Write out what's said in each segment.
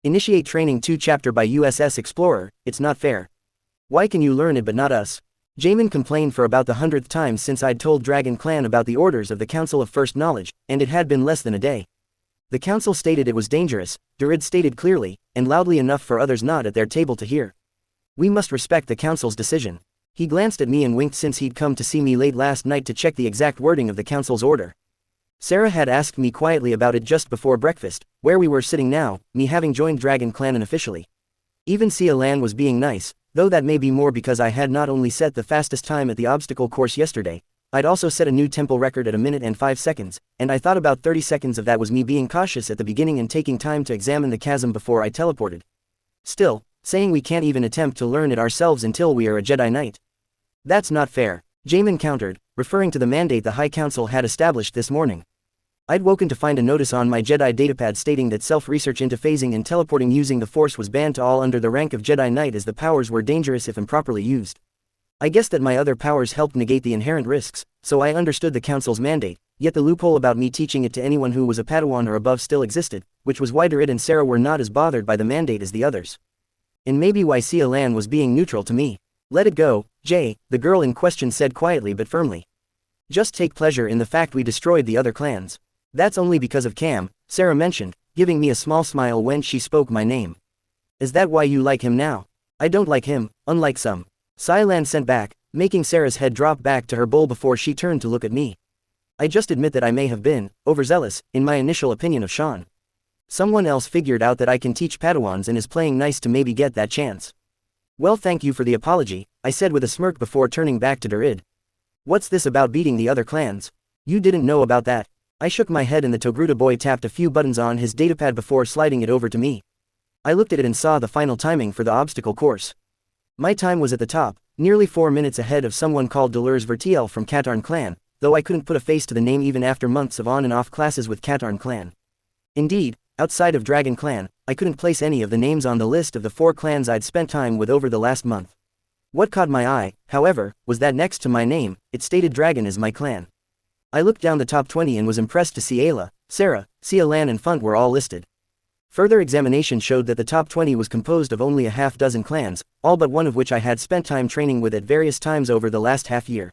Initiate Training 2 Chapter by USSExplorer, it's not fair. Why can you learn it but not us? Jamin complained for about the 100th time since I'd told Dragon Clan about the orders of the Council of First Knowledge, and it had been less than a day. The council stated it was dangerous, Durid stated clearly, and loudly enough for others not at their table to hear. We must respect the council's decision. He glanced at me and winked since he'd come to see me late last night to check the exact wording of the council's order. Sarah had asked me quietly about it just before breakfast, where we were sitting now, me having joined Dragon Clan unofficially. Even Sia Lan was being nice, though that may be more because I had not only set the fastest time at the obstacle course yesterday, I'd also set a new temple record at 1 minute and 5 seconds, and I thought about 30 seconds of that was me being cautious at the beginning and taking time to examine the chasm before I teleported. Still, saying we can't even attempt to learn it ourselves until we are a Jedi Knight. That's not fair, Jamin countered, referring to the mandate the High Council had established this morning. I'd woken to find a notice on my Jedi datapad stating that self-research into phasing and teleporting using the Force was banned to all under the rank of Jedi Knight as the powers were dangerous if improperly used. I guess that my other powers helped negate the inherent risks, so I understood the Council's mandate, yet the loophole about me teaching it to anyone who was a Padawan or above still existed, which was why Durid and Sarah were not as bothered by the mandate as the others. And maybe why Sia Lan was being neutral to me. Let it go, Jay, the girl in question said quietly but firmly. Just take pleasure in the fact we destroyed the other clans. That's only because of Cam, Sarah mentioned, giving me a small smile when she spoke my name. Is that why you like him now? I don't like him, unlike some. Sia Lan sent back, making Sarah's head drop back to her bowl before she turned to look at me. I just admit that I may have been overzealous in my initial opinion of Sean. Someone else figured out that I can teach Padawans and is playing nice to maybe get that chance. Well, thank you for the apology, I said with a smirk before turning back to Durid. What's this about beating the other clans? You didn't know about that. I shook my head and the Togruta boy tapped a few buttons on his datapad before sliding it over to me. I looked at it and saw the final timing for the obstacle course. My time was at the top, nearly 4 minutes ahead of someone called Dolores Vertiel from Katarn Clan, though I couldn't put a face to the name even after months of on and off classes with Katarn Clan. Indeed, outside of Dragon Clan, I couldn't place any of the names on the list of the 4 clans I'd spent time with over the last month. What caught my eye, however, was that next to my name, it stated Dragon as my clan. I looked down the top 20 and was impressed to see Ayla, Sarah, Sia Lan and Funt were all listed. Further examination showed that the top 20 was composed of only a half-dozen clans, all but one of which I had spent time training with at various times over the last half-year.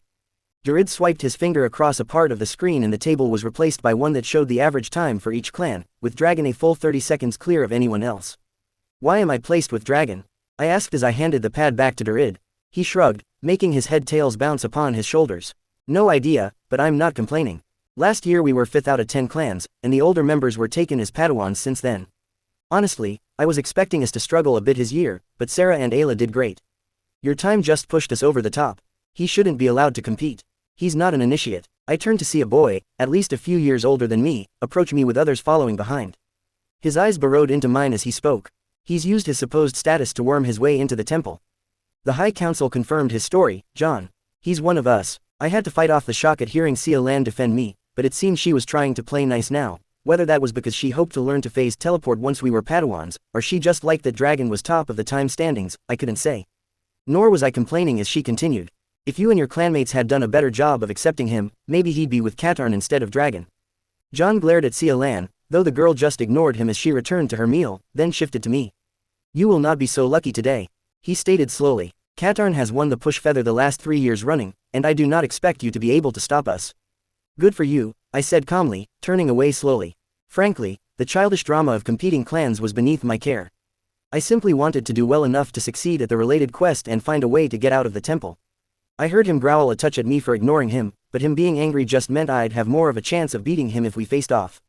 Durid swiped his finger across a part of the screen and the table was replaced by one that showed the average time for each clan, with Dragon a full 30 seconds clear of anyone else. Why am I placed with Dragon? I asked as I handed the pad back to Durid. He shrugged, making his head tails bounce upon his shoulders. No idea, but I'm not complaining. Last year we were 5th out of 10 clans, and the older members were taken as Padawans since then. Honestly, I was expecting us to struggle a bit his year, but Sarah and Ayla did great. Your time just pushed us over the top. He shouldn't be allowed to compete. He's not an initiate. I turned to see a boy, at least a few years older than me, approach me with others following behind. His eyes burrowed into mine as he spoke. He's used his supposed status to worm his way into the temple. The High Council confirmed his story, John. He's one of us. I had to fight off the shock at hearing Sia Lan defend me, but it seemed she was trying to play nice now. Whether that was because she hoped to learn to phase teleport once we were Padawans, or she just liked that Dragon was top of the time standings, I couldn't say. Nor was I complaining as she continued. If you and your clanmates had done a better job of accepting him, maybe he'd be with Katarn instead of Dragon. John glared at Sia Lan, though the girl just ignored him as she returned to her meal, then shifted to me. You will not be so lucky today, he stated slowly. Katarn has won the push feather the last 3 years running, and I do not expect you to be able to stop us. Good for you, I said calmly, turning away slowly. Frankly, the childish drama of competing clans was beneath my care. I simply wanted to do well enough to succeed at the related quest and find a way to get out of the temple. I heard him growl a touch at me for ignoring him, but him being angry just meant I'd have more of a chance of beating him if we faced off.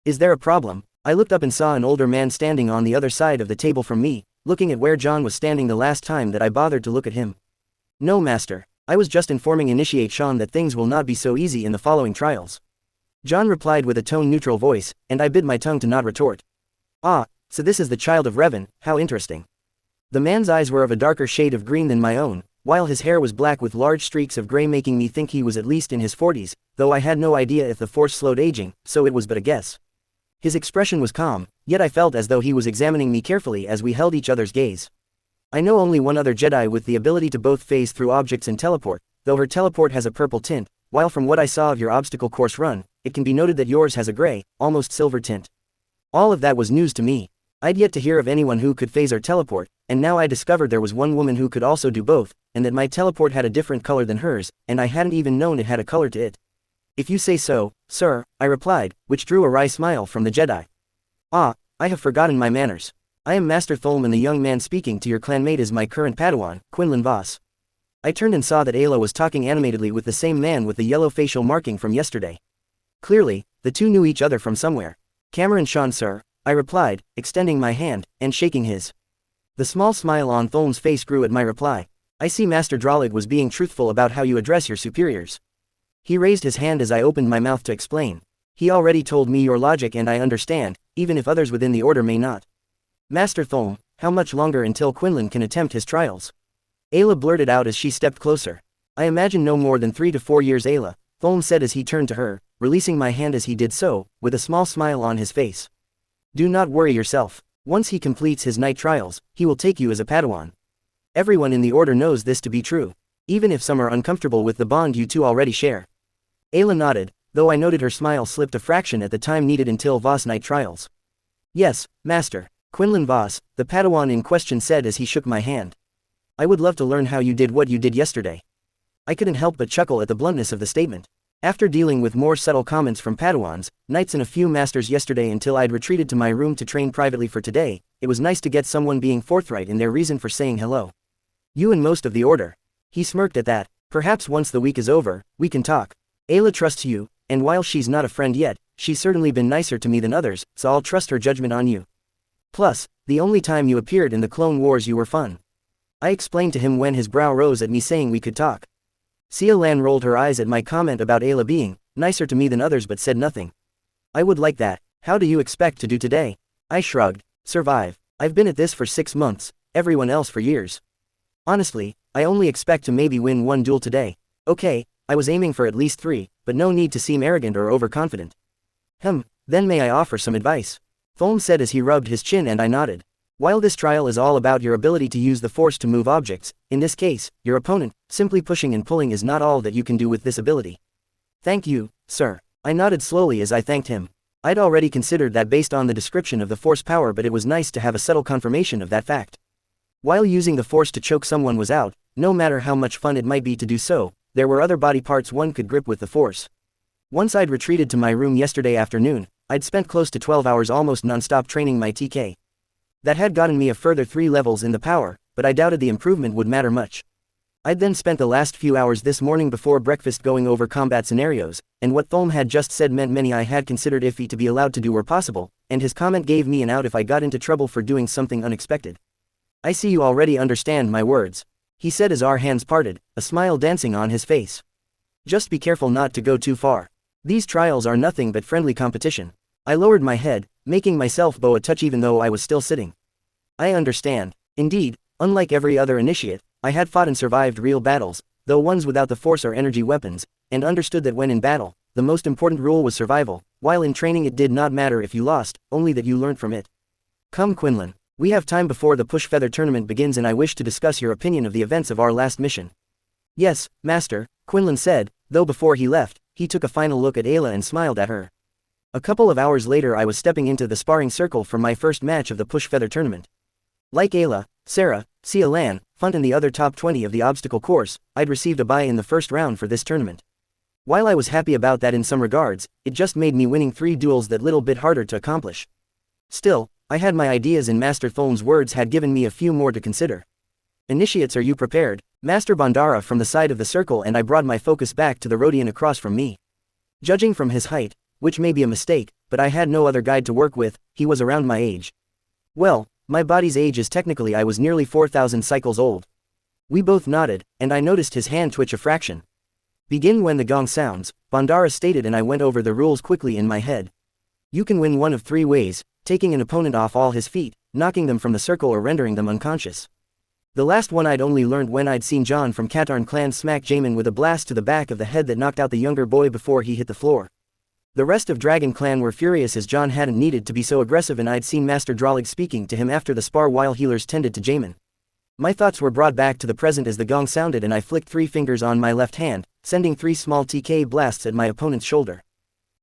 Is there a problem? I looked up and saw an older man standing on the other side of the table from me, looking at where John was standing the last time that I bothered to look at him. No, master. I was just informing Initiate Sean that things will not be so easy in the following trials. John replied with a tone-neutral voice, and I bit my tongue to not retort. Ah, so this is the child of Revan, how interesting. The man's eyes were of a darker shade of green than my own, while his hair was black with large streaks of gray making me think he was at least in his 40s, though I had no idea if the Force slowed aging, so it was but a guess. His expression was calm, yet I felt as though he was examining me carefully as we held each other's gaze. I know only one other Jedi with the ability to both phase through objects and teleport, though her teleport has a purple tint, while from what I saw of your obstacle course run, it can be noted that yours has a gray, almost silver tint. All of that was news to me. I'd yet to hear of anyone who could phase or teleport, and now I discovered there was one woman who could also do both, and that my teleport had a different color than hers, and I hadn't even known it had a color to it. If you say so, sir, I replied, which drew a wry smile from the Jedi. Ah, I have forgotten my manners. I am Master Tholm, and the young man speaking to your clanmate is my current Padawan, Quinlan Vos. I turned and saw that Ayla was talking animatedly with the same man with the yellow facial marking from yesterday. Clearly, the two knew each other from somewhere. Cameron Sean, sir, I replied, extending my hand, and shaking his. The small smile on Tholm's face grew at my reply. I see Master Drolig was being truthful about how you address your superiors. He raised his hand as I opened my mouth to explain. He already told me your logic and I understand, even if others within the order may not. Master Tholm, how much longer until Quinlan can attempt his trials? Ayla blurted out as she stepped closer. I imagine no more than 3 to 4 years, Ayla, Tholm said as he turned to her, releasing my hand as he did so, with a small smile on his face. Do not worry yourself. Once he completes his night trials, he will take you as a Padawan. Everyone in the order knows this to be true, even if some are uncomfortable with the bond you two already share. Ayla nodded, though I noted her smile slipped a fraction at the time needed until Vos night trials. Yes, Master. Quinlan Vos, the Padawan in question said as he shook my hand. I would love to learn how you did what you did yesterday. I couldn't help but chuckle at the bluntness of the statement. After dealing with more subtle comments from Padawans, knights and a few masters yesterday until I'd retreated to my room to train privately for today, it was nice to get someone being forthright in their reason for saying hello. You and most of the order. He smirked at that. Perhaps once the week is over, we can talk. Ayla trusts you, and while she's not a friend yet, she's certainly been nicer to me than others, so I'll trust her judgment on you. Plus, the only time you appeared in the Clone Wars you were fun. I explained to him when his brow rose at me saying we could talk. Sia Lan rolled her eyes at my comment about Ayla being nicer to me than others but said nothing. I would like that. How do you expect to do today? I shrugged. Survive. I've been at this for 6 months, everyone else for years. Honestly, I only expect to maybe win 1 duel today. Okay, I was aiming for at least 3, but no need to seem arrogant or overconfident. Then may I offer some advice? Tholm said as he rubbed his chin and I nodded. While this trial is all about your ability to use the Force to move objects, in this case, your opponent, simply pushing and pulling is not all that you can do with this ability. Thank you, sir. I nodded slowly as I thanked him. I'd already considered that based on the description of the Force power, but it was nice to have a subtle confirmation of that fact. While using the Force to choke someone was out, no matter how much fun it might be to do so, there were other body parts one could grip with the Force. Once I'd retreated to my room yesterday afternoon, I'd spent close to 12 hours almost non-stop training my TK. That had gotten me a further 3 levels in the power, but I doubted the improvement would matter much. I'd then spent the last few hours this morning before breakfast going over combat scenarios, and what Tholm had just said meant many I had considered iffy to be allowed to do were possible, and his comment gave me an out if I got into trouble for doing something unexpected. I see you already understand my words, he said as our hands parted, a smile dancing on his face. Just be careful not to go too far. These trials are nothing but friendly competition. I lowered my head, making myself bow a touch even though I was still sitting. I understand. Indeed, unlike every other initiate, I had fought and survived real battles, though ones without the Force or energy weapons, and understood that when in battle, the most important rule was survival, while in training it did not matter if you lost, only that you learned from it. Come Quinlan. We have time before the Push Feather tournament begins and I wish to discuss your opinion of the events of our last mission. Yes, Master, Quinlan said, though before he left, he took a final look at Ayla and smiled at her. A couple of hours later I was stepping into the sparring circle for my first match of the Push Feather tournament. Like Ayla, Sarah, Sia Lan, Funt and the other top 20 of the obstacle course, I'd received a bye in the first round for this tournament. While I was happy about that in some regards, it just made me winning 3 duels that little bit harder to accomplish. Still, I had my ideas and Master Tholm's words had given me a few more to consider. Initiates, are you prepared? Master Bandara from the side of the circle, and I brought my focus back to the Rodian across from me. Judging from his height, which may be a mistake, but I had no other guide to work with, he was around my age. Well, my body's age is technically I was nearly 4,000 cycles old. We both nodded, and I noticed his hand twitch a fraction. Begin when the gong sounds, Bandara stated, and I went over the rules quickly in my head. You can win one of 3 ways, taking an opponent off all his feet, knocking them from the circle, or rendering them unconscious. The last one I'd only learned when I'd seen John from Katarn clan smack Jamin with a blast to the back of the head that knocked out the younger boy before he hit the floor. The rest of Dragon Clan were furious as John hadn't needed to be so aggressive, and I'd seen Master Drolig speaking to him after the spar while healers tended to Jamin. My thoughts were brought back to the present as the gong sounded and I flicked 3 fingers on my left hand, sending 3 small TK blasts at my opponent's shoulder.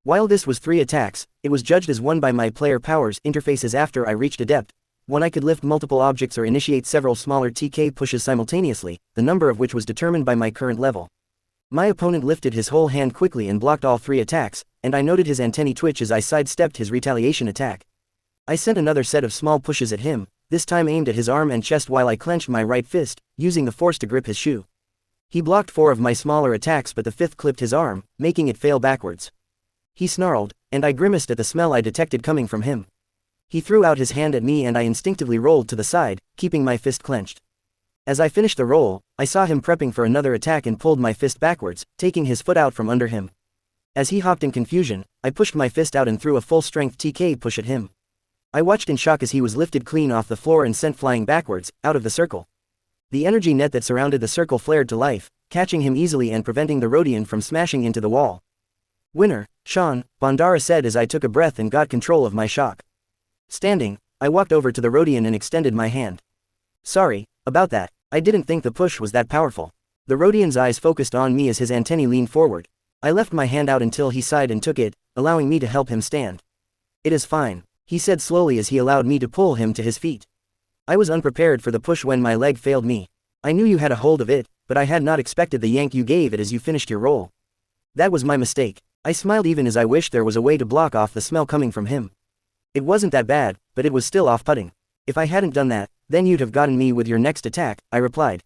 While this was 3 attacks, it was judged as 1 by my player powers interfaces after I reached Adept. 1 I could lift multiple objects or initiate several smaller TK pushes simultaneously, the number of which was determined by my current level. My opponent lifted his whole hand quickly and blocked all 3 attacks, and I noted his antennae twitch as I sidestepped his retaliation attack. I sent another set of small pushes at him, this time aimed at his arm and chest while I clenched my right fist, using the force to grip his shoe. He blocked 4 of my smaller attacks, but the 5th clipped his arm, making it fail backwards. He snarled, and I grimaced at the smell I detected coming from him. He threw out his hand at me and I instinctively rolled to the side, keeping my fist clenched. As I finished the roll, I saw him prepping for another attack and pulled my fist backwards, taking his foot out from under him. As he hopped in confusion, I pushed my fist out and threw a full-strength TK push at him. I watched in shock as he was lifted clean off the floor and sent flying backwards, out of the circle. The energy net that surrounded the circle flared to life, catching him easily and preventing the Rhodian from smashing into the wall. "Winner, Sean," Bandara said as I took a breath and got control of my shock. Standing, I walked over to the Rhodian and extended my hand. "Sorry about that, I didn't think the push was that powerful." The Rhodian's eyes focused on me as his antennae leaned forward. I left my hand out until he sighed and took it, allowing me to help him stand. "It is fine," he said slowly as he allowed me to pull him to his feet. I was unprepared for the push when my leg failed me. "I knew you had a hold of it, but I had not expected the yank you gave it as you finished your roll. That was my mistake." I smiled even as I wished there was a way to block off the smell coming from him. "It wasn't that bad, but it was still off-putting. If I hadn't done that, then you'd have gotten me with your next attack," I replied.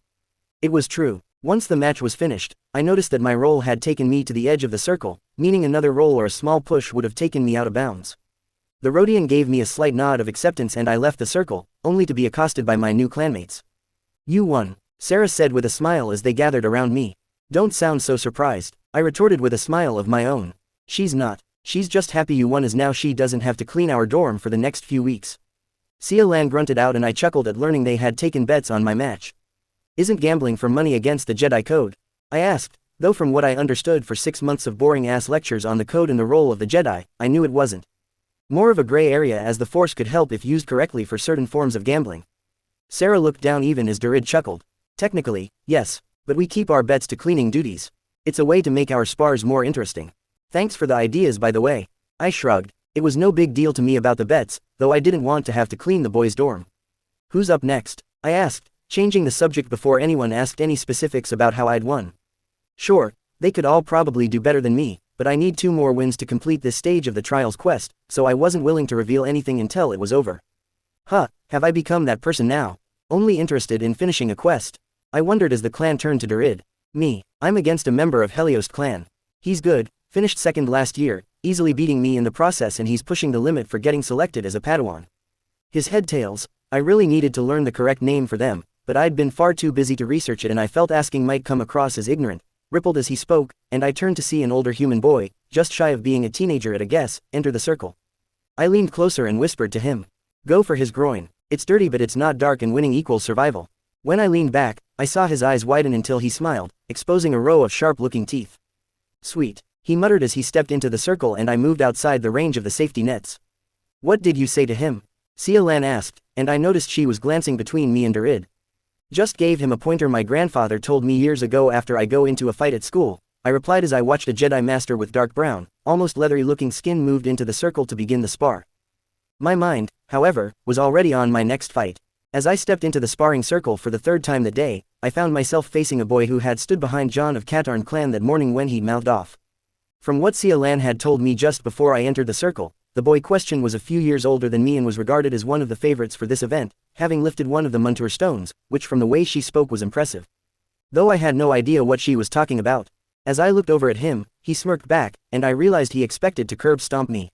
It was true. Once the match was finished, I noticed that my roll had taken me to the edge of the circle, meaning another roll or a small push would have taken me out of bounds. The Rhodian gave me a slight nod of acceptance and I left the circle, only to be accosted by my new clanmates. "You won," Sarah said with a smile as they gathered around me. "Don't sound so surprised," I retorted with a smile of my own. "She's not. She's just happy you won as now she doesn't have to clean our dorm for the next few weeks." Sia Lan grunted out and I chuckled at learning they had taken bets on my match. "Isn't gambling for money against the Jedi Code?" I asked, though from what I understood for 6 months of boring-ass lectures on the code and the role of the Jedi, I knew it wasn't. More of a gray area as the Force could help if used correctly for certain forms of gambling. Sarah looked down even as Durid chuckled. "Technically, yes, but we keep our bets to cleaning duties. It's a way to make our spars more interesting. Thanks for the ideas by the way." I shrugged. It was no big deal to me about the bets, though I didn't want to have to clean the boys' dorm. "Who's up next?" I asked, changing the subject before anyone asked any specifics about how I'd won. "Sure, they could all probably do better than me, but I need 2 more wins to complete this stage of the Trials quest, so I wasn't willing to reveal anything until it was over." "Huh, have I become that person now? Only interested in finishing a quest?" I wondered as the clan turned to Durid. "Me, I'm against a member of Heliost clan. He's good, finished 2nd last year, easily beating me in the process and he's pushing the limit for getting selected as a Padawan. His headtails, I really needed to learn the correct name for them, but I'd been far too busy to research it and I felt asking might come across as ignorant," rippled as he spoke, and I turned to see an older human boy, just shy of being a teenager at a guess, enter the circle. I leaned closer and whispered to him. "Go for his groin. It's dirty but it's not dark and winning equals survival." When I leaned back, I saw his eyes widen until he smiled, exposing a row of sharp-looking teeth. "Sweet," he muttered as he stepped into the circle and I moved outside the range of the safety nets. "What did you say to him?" Sia Lan asked, and I noticed she was glancing between me and Durid. "Just gave him a pointer my grandfather told me years ago after I go into a fight at school," I replied as I watched a Jedi Master with dark brown, almost leathery-looking skin moved into the circle to begin the spar. My mind, however, was already on my next fight. As I stepped into the sparring circle for the 3rd time that day, I found myself facing a boy who had stood behind John of Katarn clan that morning when he mouthed off. From what Sia Lan had told me just before I entered the circle, the boy questioned was a few years older than me and was regarded as one of the favorites for this event, having lifted one of the Muntur stones, which from the way she spoke was impressive. Though I had no idea what she was talking about. As I looked over at him, he smirked back, and I realized he expected to curb stomp me.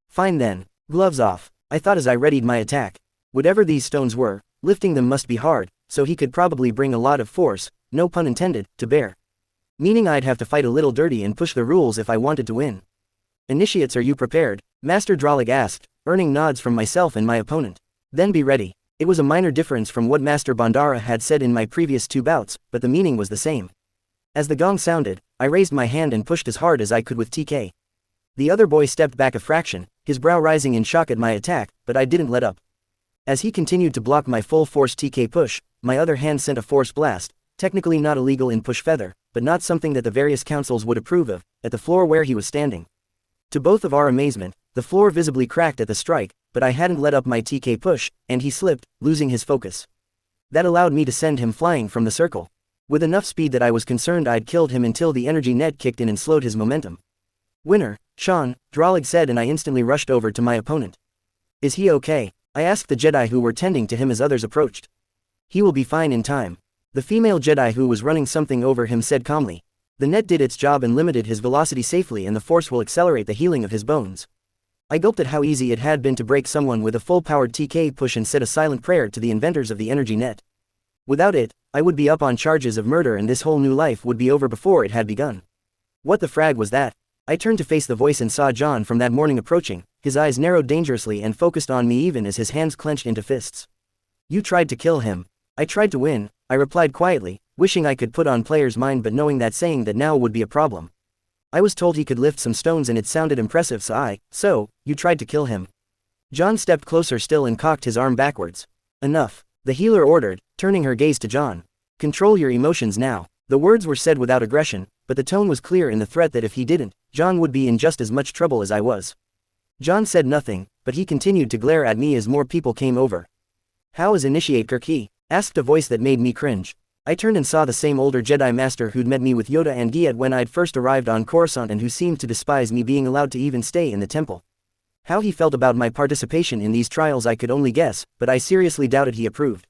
"Fine then, gloves off," I thought as I readied my attack. Whatever these stones were, lifting them must be hard, so he could probably bring a lot of force, no pun intended, to bear. Meaning I'd have to fight a little dirty and push the rules if I wanted to win. "Initiates, are you prepared?" Master Dralig asked, earning nods from myself and my opponent. "Then be ready." It was a minor difference from what Master Bandara had said in my previous 2 bouts, but the meaning was the same. As the gong sounded, I raised my hand and pushed as hard as I could with TK. The other boy stepped back a fraction, his brow rising in shock at my attack, but I didn't let up. As he continued to block my full-force TK push, my other hand sent a force blast, technically not illegal in push feather, but not something that the various councils would approve of, at the floor where he was standing. To both of our amazement, the floor visibly cracked at the strike, but I hadn't let up my TK push, and he slipped, losing his focus. That allowed me to send him flying from the circle. With enough speed that I was concerned I'd killed him until the energy net kicked in and slowed his momentum. "Winner, Sean," Dralig said, and I instantly rushed over to my opponent. "Is he okay?" I asked the Jedi who were tending to him as others approached. "He will be fine in time," the female Jedi who was running something over him said calmly. "The net did its job and limited his velocity safely, and the Force will accelerate the healing of his bones." I gulped at how easy it had been to break someone with a full-powered TK push and said a silent prayer to the inventors of the energy net. Without it, I would be up on charges of murder and this whole new life would be over before it had begun. What the frag was that? I turned to face the voice and saw John from that morning approaching, his eyes narrowed dangerously and focused on me even as his hands clenched into fists. "You tried to kill him." "I tried to win," I replied quietly, wishing I could put on player's mind but knowing that saying that now would be a problem. "I was told he could lift some stones and it sounded impressive, so, you tried to kill him." John stepped closer still and cocked his arm backwards. "Enough," the healer ordered, turning her gaze to John. "Control your emotions now." The words were said without aggression, but the tone was clear in the threat that if he didn't, John would be in just as much trouble as I was. John said nothing, but he continued to glare at me as more people came over. "How is Initiate Kirky?" asked a voice that made me cringe. I turned and saw the same older Jedi Master who'd met me with Yoda and Giat when I'd first arrived on Coruscant and who seemed to despise me being allowed to even stay in the temple. How he felt about my participation in these trials I could only guess, but I seriously doubted he approved.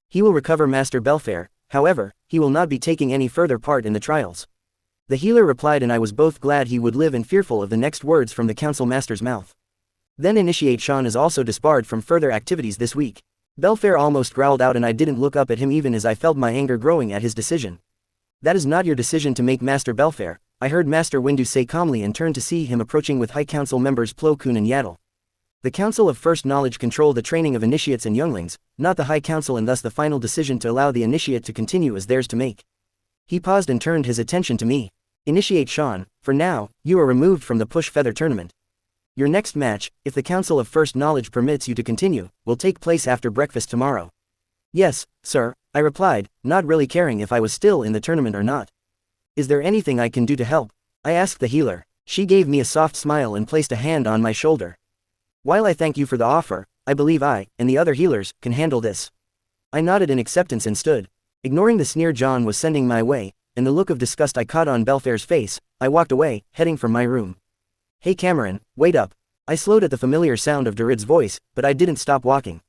"He will recover Master Belfair, however, he will not be taking any further part in the trials." The healer replied, and I was both glad he would live and fearful of the next words from the Council Master's mouth. "Then Initiate Sean is also disbarred from further activities this week." Belfair almost growled out, and I didn't look up at him even as I felt my anger growing at his decision. "That is not your decision to make, Master Belfair," I heard Master Windu say calmly and turned to see him approaching with High Council members Plo Koon and Yaddle. The Council of First Knowledge control the training of initiates and younglings, not the High Council, and thus the final decision to allow the initiate to continue is theirs to make. He paused and turned his attention to me. "Initiate Sean, for now, you are removed from the Push Feather tournament. Your next match, if the Council of First Knowledge permits you to continue, will take place after breakfast tomorrow." "Yes, sir," I replied, not really caring if I was still in the tournament or not. "Is there anything I can do to help?" I asked the healer. She gave me a soft smile and placed a hand on my shoulder. "While I thank you for the offer, I believe I, and the other healers, can handle this." I nodded in acceptance and stood. Ignoring the sneer John was sending my way, and the look of disgust I caught on Belfair's face, I walked away, heading for my room. "Hey Cameron, wait up." I slowed at the familiar sound of Dorid's voice, but I didn't stop walking.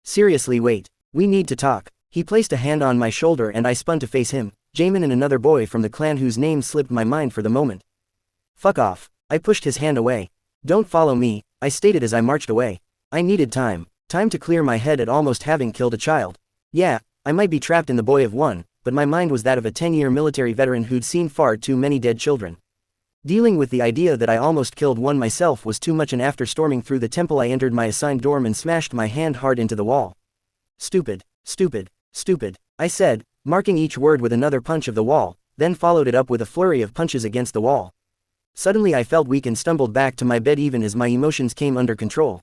"Seriously, wait. We need to talk." He placed a hand on my shoulder and I spun to face him, Jamin and another boy from the clan whose name slipped my mind for the moment. "Fuck off." I pushed his hand away. "Don't follow me," I stated as I marched away. I needed time to clear my head at almost having killed a child. Yeah, I might be trapped in the boy of one, but my mind was that of a 10-year military veteran who'd seen far too many dead children. Dealing with the idea that I almost killed one myself was too much, and after storming through the temple I entered my assigned dorm and smashed my hand hard into the wall. "Stupid, stupid, stupid," I said, marking each word with another punch of the wall, then followed it up with a flurry of punches against the wall. Suddenly I felt weak and stumbled back to my bed even as my emotions came under control.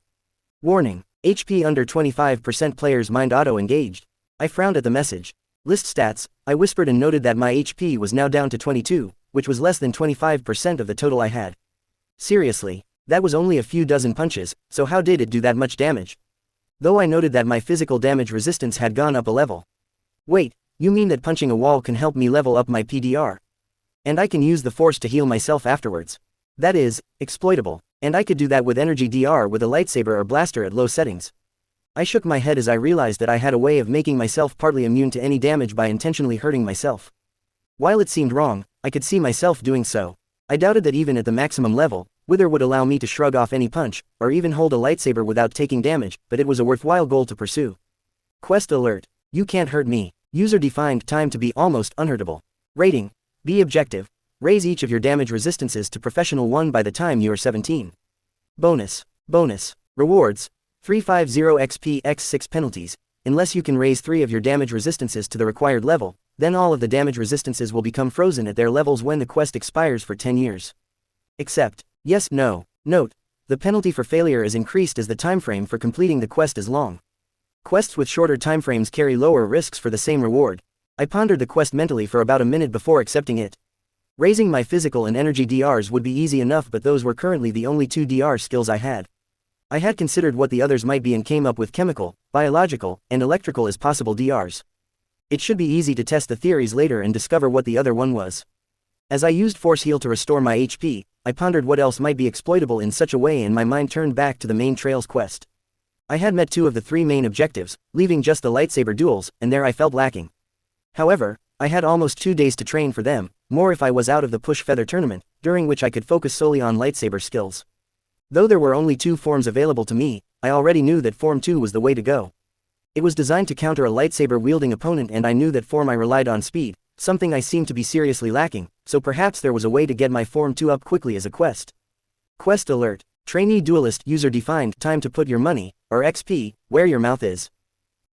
Warning: HP under 25%, player's mind auto-engaged. I frowned at the message. List stats, I whispered and noted that my HP was now down to 22, which was less than 25% of the total I had. Seriously, that was only a few dozen punches, so how did it do that much damage? Though I noted that my physical damage resistance had gone up a level. Wait, you mean that punching a wall can help me level up my PDR? And I can use the Force to heal myself afterwards. That is, exploitable, and I could do that with energy DR with a lightsaber or blaster at low settings. I shook my head as I realized that I had a way of making myself partly immune to any damage by intentionally hurting myself. While it seemed wrong, I could see myself doing so. I doubted that even at the maximum level, Wither would allow me to shrug off any punch, or even hold a lightsaber without taking damage, but it was a worthwhile goal to pursue. Quest alert: you can't hurt me. User defined time to be almost unhurtable. Rating: be objective. Raise each of your damage resistances to professional 1 by the time you are 17. Bonus. Rewards: 350 XP x 6 penalties. Unless you can raise 3 of your damage resistances to the required level, then all of the damage resistances will become frozen at their levels when the quest expires for 10 years. Except, yes, no. Note: the penalty for failure is increased as the timeframe for completing the quest is long. Quests with shorter timeframes carry lower risks for the same reward. I pondered the quest mentally for about a minute before accepting it. Raising my physical and energy DRs would be easy enough, but those were currently the only 2 DR skills I had. I had considered what the others might be and came up with chemical, biological, and electrical as possible DRs. It should be easy to test the theories later and discover what the other one was. As I used Force Heal to restore my HP, I pondered what else might be exploitable in such a way, and my mind turned back to the main trails quest. I had met 2 of the 3 main objectives, leaving just the lightsaber duels, and there I felt lacking. However, I had almost 2 days to train for them, more if I was out of the Push Feather tournament, during which I could focus solely on lightsaber skills. Though there were only 2 forms available to me, I already knew that Form 2 was the way to go. It was designed to counter a lightsaber-wielding opponent, and I knew that Form I relied on speed, something I seemed to be seriously lacking, so perhaps there was a way to get my Form 2 up quickly as a quest. Quest alert. Trainee Duelist user-defined time to put your money, or XP, where your mouth is.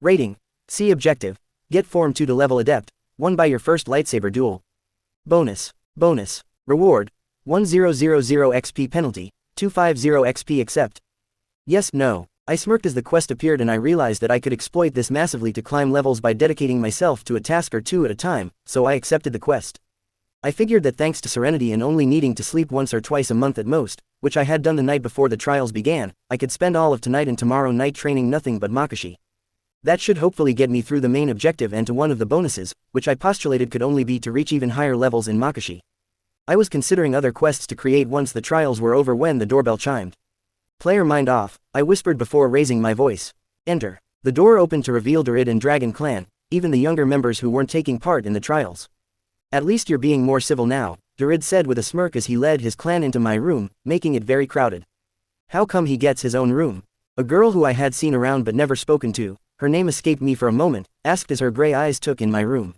Rating. C objective. Get Form 2 to level Adept, won by your first lightsaber duel. Bonus. Reward. 1000 XP penalty, 250 XP accept. Yes, no. I smirked as the quest appeared, and I realized that I could exploit this massively to climb levels by dedicating myself to a task or 2 at a time, so I accepted the quest. I figured that thanks to Serenity and only needing to sleep once or twice a month at most, which I had done the night before the trials began, I could spend all of tonight and tomorrow night training nothing but Makashi. That should hopefully get me through the main objective and to one of the bonuses, which I postulated could only be to reach even higher levels in Makashi. I was considering other quests to create once the trials were over when the doorbell chimed. Player mind off, I whispered before raising my voice. Enter. The door opened to reveal Druid and Dragon Clan, even the younger members who weren't taking part in the trials. At least you're being more civil now, Druid said with a smirk as he led his clan into my room, making it very crowded. How come he gets his own room? A girl who I had seen around but never spoken to, her name escaped me for a moment, asked as her gray eyes took in my room.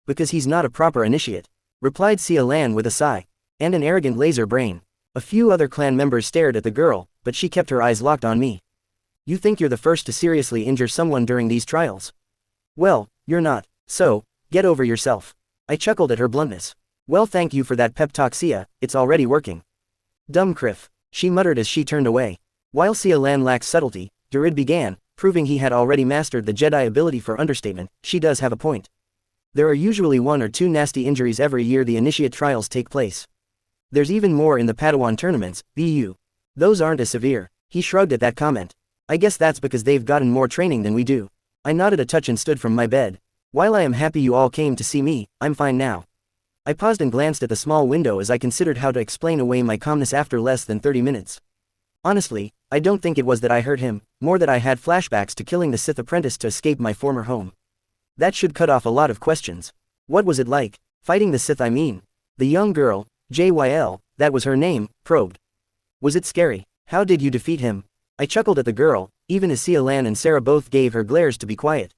Because he's not a proper initiate, replied Sia Lan with a sigh. And an arrogant laser brain. A few other clan members stared at the girl, but she kept her eyes locked on me. You think you're the first to seriously injure someone during these trials? Well, you're not, so, get over yourself. I chuckled at her bluntness. Well, thank you for that pep talk, Sia, it's already working. Dumb Criff, she muttered as she turned away. While Sia Lan lacked subtlety, Druid began, proving he had already mastered the Jedi ability for understatement. She does have a point. There are usually 1 or 2 nasty injuries every year the initiate trials take place. There's even more in the Padawan tournaments, BU. Those aren't as severe. He shrugged at that comment. I guess that's because they've gotten more training than we do. I nodded a touch and stood from my bed. While I am happy you all came to see me, I'm fine now. I paused and glanced at the small window as I considered how to explain away my calmness after less than 30 minutes. Honestly, I don't think it was that I hurt him, more that I had flashbacks to killing the Sith apprentice to escape my former home. That should cut off a lot of questions. What was it like? Fighting the Sith, I mean. The young girl, JYL, that was her name, probed. Was it scary? How did you defeat him? I chuckled at the girl, even as Sia Lan and Sarah both gave her glares to be quiet.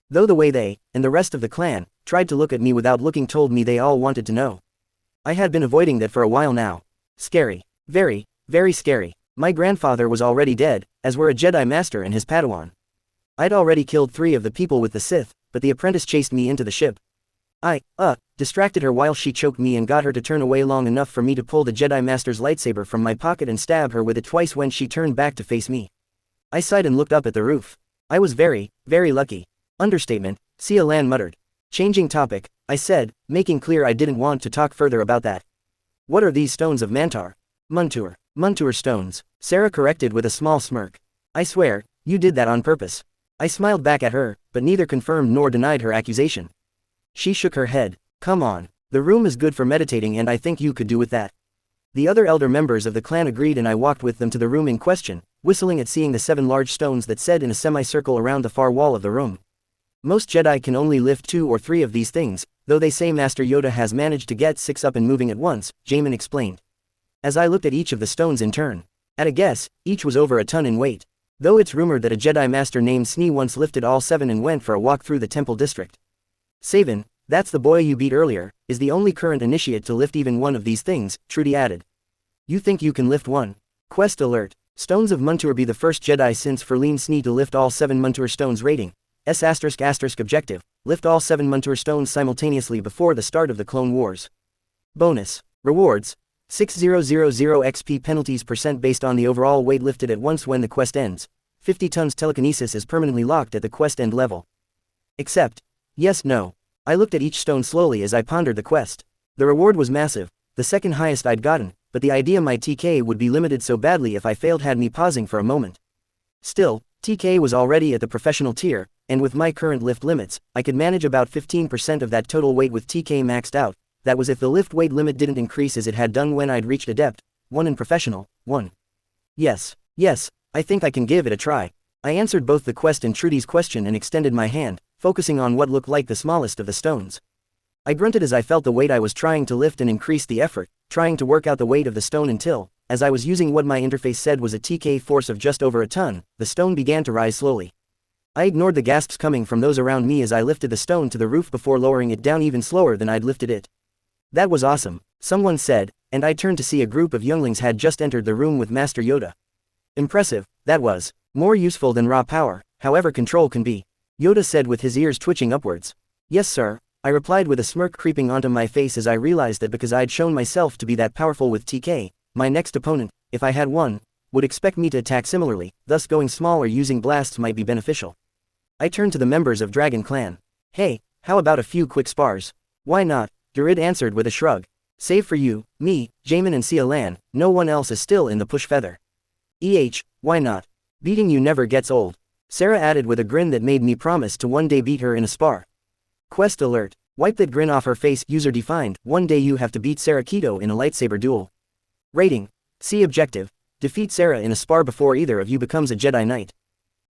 Though the way they, and the rest of the clan, tried to look at me without looking told me they all wanted to know. I had been avoiding that for a while now. Scary. Very, very scary. My grandfather was already dead, as were a Jedi Master and his Padawan. I'd already killed 3 of the people with the Sith, but the apprentice chased me into the ship. I, distracted her while she choked me and got her to turn away long enough for me to pull the Jedi Master's lightsaber from my pocket and stab her with it twice when she turned back to face me. I sighed and looked up at the roof. I was very, very lucky. Understatement, Sia Lan muttered. Changing topic, I said, making clear I didn't want to talk further about that. What are these stones of Mantar? Muntur stones, Sarah corrected with a small smirk. I swear, you did that on purpose. I smiled back at her, but neither confirmed nor denied her accusation. She shook her head. Come on, the room is good for meditating and I think you could do with that. The other elder members of the clan agreed and I walked with them to the room in question, whistling at seeing the 7 large stones that sat in a semicircle around the far wall of the room. Most Jedi can only lift 2 or 3 of these things, though they say Master Yoda has managed to get 6 up and moving at once, Jamin explained. As I looked at each of the stones in turn. At a guess, each was over a ton in weight. Though it's rumored that a Jedi Master named Snee once lifted all 7 and went for a walk through the temple district. Saban, that's the boy you beat earlier, is the only current initiate to lift even 1 of these things, Trudy added. You think you can lift 1? Quest alert. Stones of Muntur be the first Jedi since Ferleen Snee to lift all 7 Muntur stones rating. S*** objective. Lift all 7 Muntur stones simultaneously before the start of the Clone Wars. Bonus. Rewards. 6000 XP penalties % based on the overall weight lifted at once when the quest ends. 50 tons telekinesis is permanently locked at the quest end level. Accept. Yes, no. I looked at each stone slowly as I pondered the quest. The reward was massive, the second highest I'd gotten, but the idea my TK would be limited so badly if I failed had me pausing for a moment. Still, TK was already at the professional tier, and with my current lift limits, I could manage about 15% of that total weight with TK maxed out. That was if the lift weight limit didn't increase as it had done when I'd reached Adept, 1 in Professional, 1. Yes, I think I can give it a try. I answered both the quest and Trudy's question and extended my hand, focusing on what looked like the smallest of the stones. I grunted as I felt the weight I was trying to lift and increased the effort, trying to work out the weight of the stone until, as I was using what my interface said was a TK force of just over a ton, the stone began to rise slowly. I ignored the gasps coming from those around me as I lifted the stone to the roof before lowering it down even slower than I'd lifted it. That was awesome, someone said, and I turned to see a group of younglings had just entered the room with Master Yoda. Impressive, that was. More useful than raw power, however control can be. Yoda said with his ears twitching upwards. Yes sir, I replied with a smirk creeping onto my face as I realized that because I'd shown myself to be that powerful with TK, my next opponent, if I had one, would expect me to attack similarly, thus going small or using blasts might be beneficial. I turned to the members of Dragon Clan. Hey, how about a few quick spars? Why not? Druid answered with a shrug. Save for you, me, Jamin and Sia Lan, no one else is still in the push feather. Why not? Beating you never gets old. Sarah added with a grin that made me promise to one day beat her in a spar. Quest alert. Wipe that grin off her face. User defined. One day you have to beat Sarah Keto in a lightsaber duel. Rating. C objective. Defeat Sarah in a spar before either of you becomes a Jedi Knight.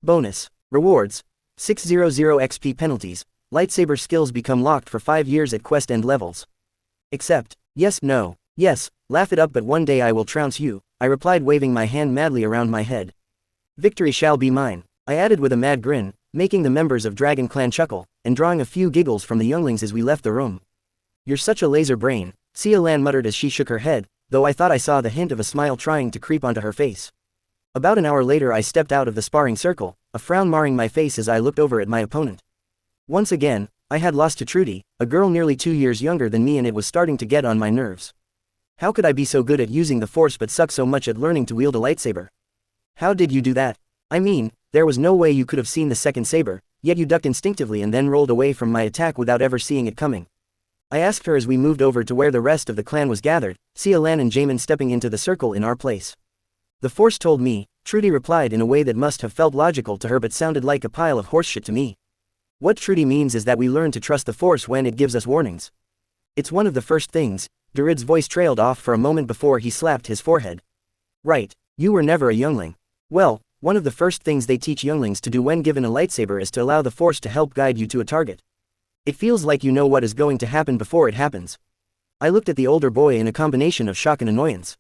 Bonus. Rewards. 600 XP penalties. Lightsaber skills become locked for 5 years at quest end levels. Accept. Yes, no. Yes, laugh it up but one day I will trounce you, I replied waving my hand madly around my head. Victory shall be mine, I added with a mad grin, making the members of Dragon Clan chuckle, and drawing a few giggles from the younglings as we left the room. You're such a laser brain, Sia Lan muttered as she shook her head, though I thought I saw the hint of a smile trying to creep onto her face. About an hour later I stepped out of the sparring circle, a frown marring my face as I looked over at my opponent. Once again, I had lost to Trudy, a girl nearly 2 years younger than me, and it was starting to get on my nerves. How could I be so good at using the Force but suck so much at learning to wield a lightsaber? How did you do that? I mean, there was no way you could have seen the second saber, yet you ducked instinctively and then rolled away from my attack without ever seeing it coming. I asked her as we moved over to where the rest of the clan was gathered, Sia Lan and Jamin stepping into the circle in our place. The Force told me, Trudy replied in a way that must have felt logical to her but sounded like a pile of horseshit to me. What Trudy means is that we learn to trust the Force when it gives us warnings. It's one of the first things. Durid's voice trailed off for a moment before he slapped his forehead. Right, you were never a youngling. Well, one of the first things they teach younglings to do when given a lightsaber is to allow the Force to help guide you to a target. It feels like you know what is going to happen before it happens. I looked at the older boy in a combination of shock and annoyance.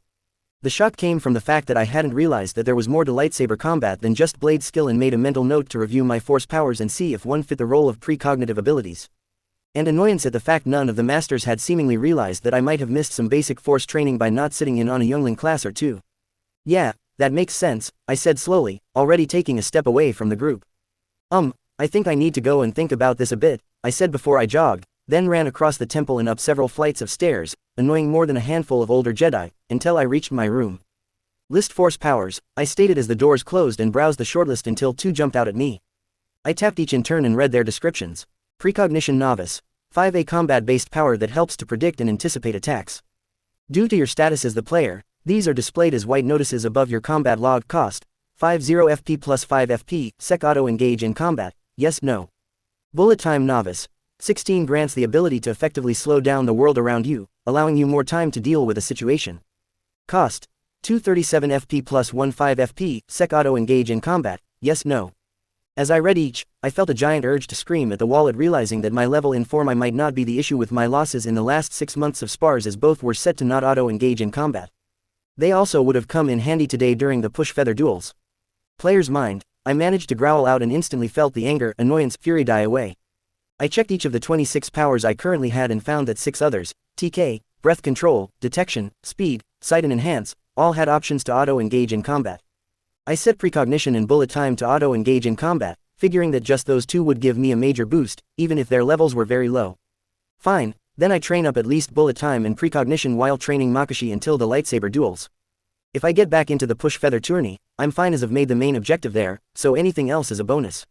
The shock came from the fact that I hadn't realized that there was more to lightsaber combat than just blade skill and made a mental note to review my Force powers and see if one fit the role of precognitive abilities. And annoyance at the fact none of the masters had seemingly realized that I might have missed some basic Force training by not sitting in on a youngling class or two. Yeah, that makes sense, I said slowly, already taking a step away from the group. I think I need to go and think about this a bit, I said before I jogged, then ran across the temple and up several flights of stairs, annoying more than a handful of older Jedi, until I reached my room. List Force powers, I stated as the doors closed and browsed the shortlist until 2 jumped out at me. I tapped each in turn and read their descriptions. Precognition Novice. 5A combat-based power that helps to predict and anticipate attacks. Due to your status as the player, these are displayed as white notices above your combat log. Cost. 50 FP plus 5 FP, Sec auto engage in combat, yes no. Bullet Time Novice. 16 grants the ability to effectively slow down the world around you, allowing you more time to deal with a situation. Cost. 237 FP plus 15 FP, Sec auto engage in combat, yes no. As I read each, I felt a giant urge to scream at the wall at realizing that my level in form I might not be the issue with my losses in the last 6 months of spars, as both were set to not auto-engage in combat. They also would have come in handy today during the push feather duels. Player's mind, I managed to growl out and instantly felt the anger, annoyance, fury die away. I checked each of the 26 powers I currently had and found that 6 others, TK, breath control, detection, speed, sight and enhance, all had options to auto-engage in combat. I set precognition and bullet time to auto-engage in combat, figuring that just those 2 would give me a major boost, even if their levels were very low. Fine, then I train up at least bullet time and precognition while training Makashi until the lightsaber duels. If I get back into the push feather tourney, I'm fine as I've made the main objective there, so anything else is a bonus.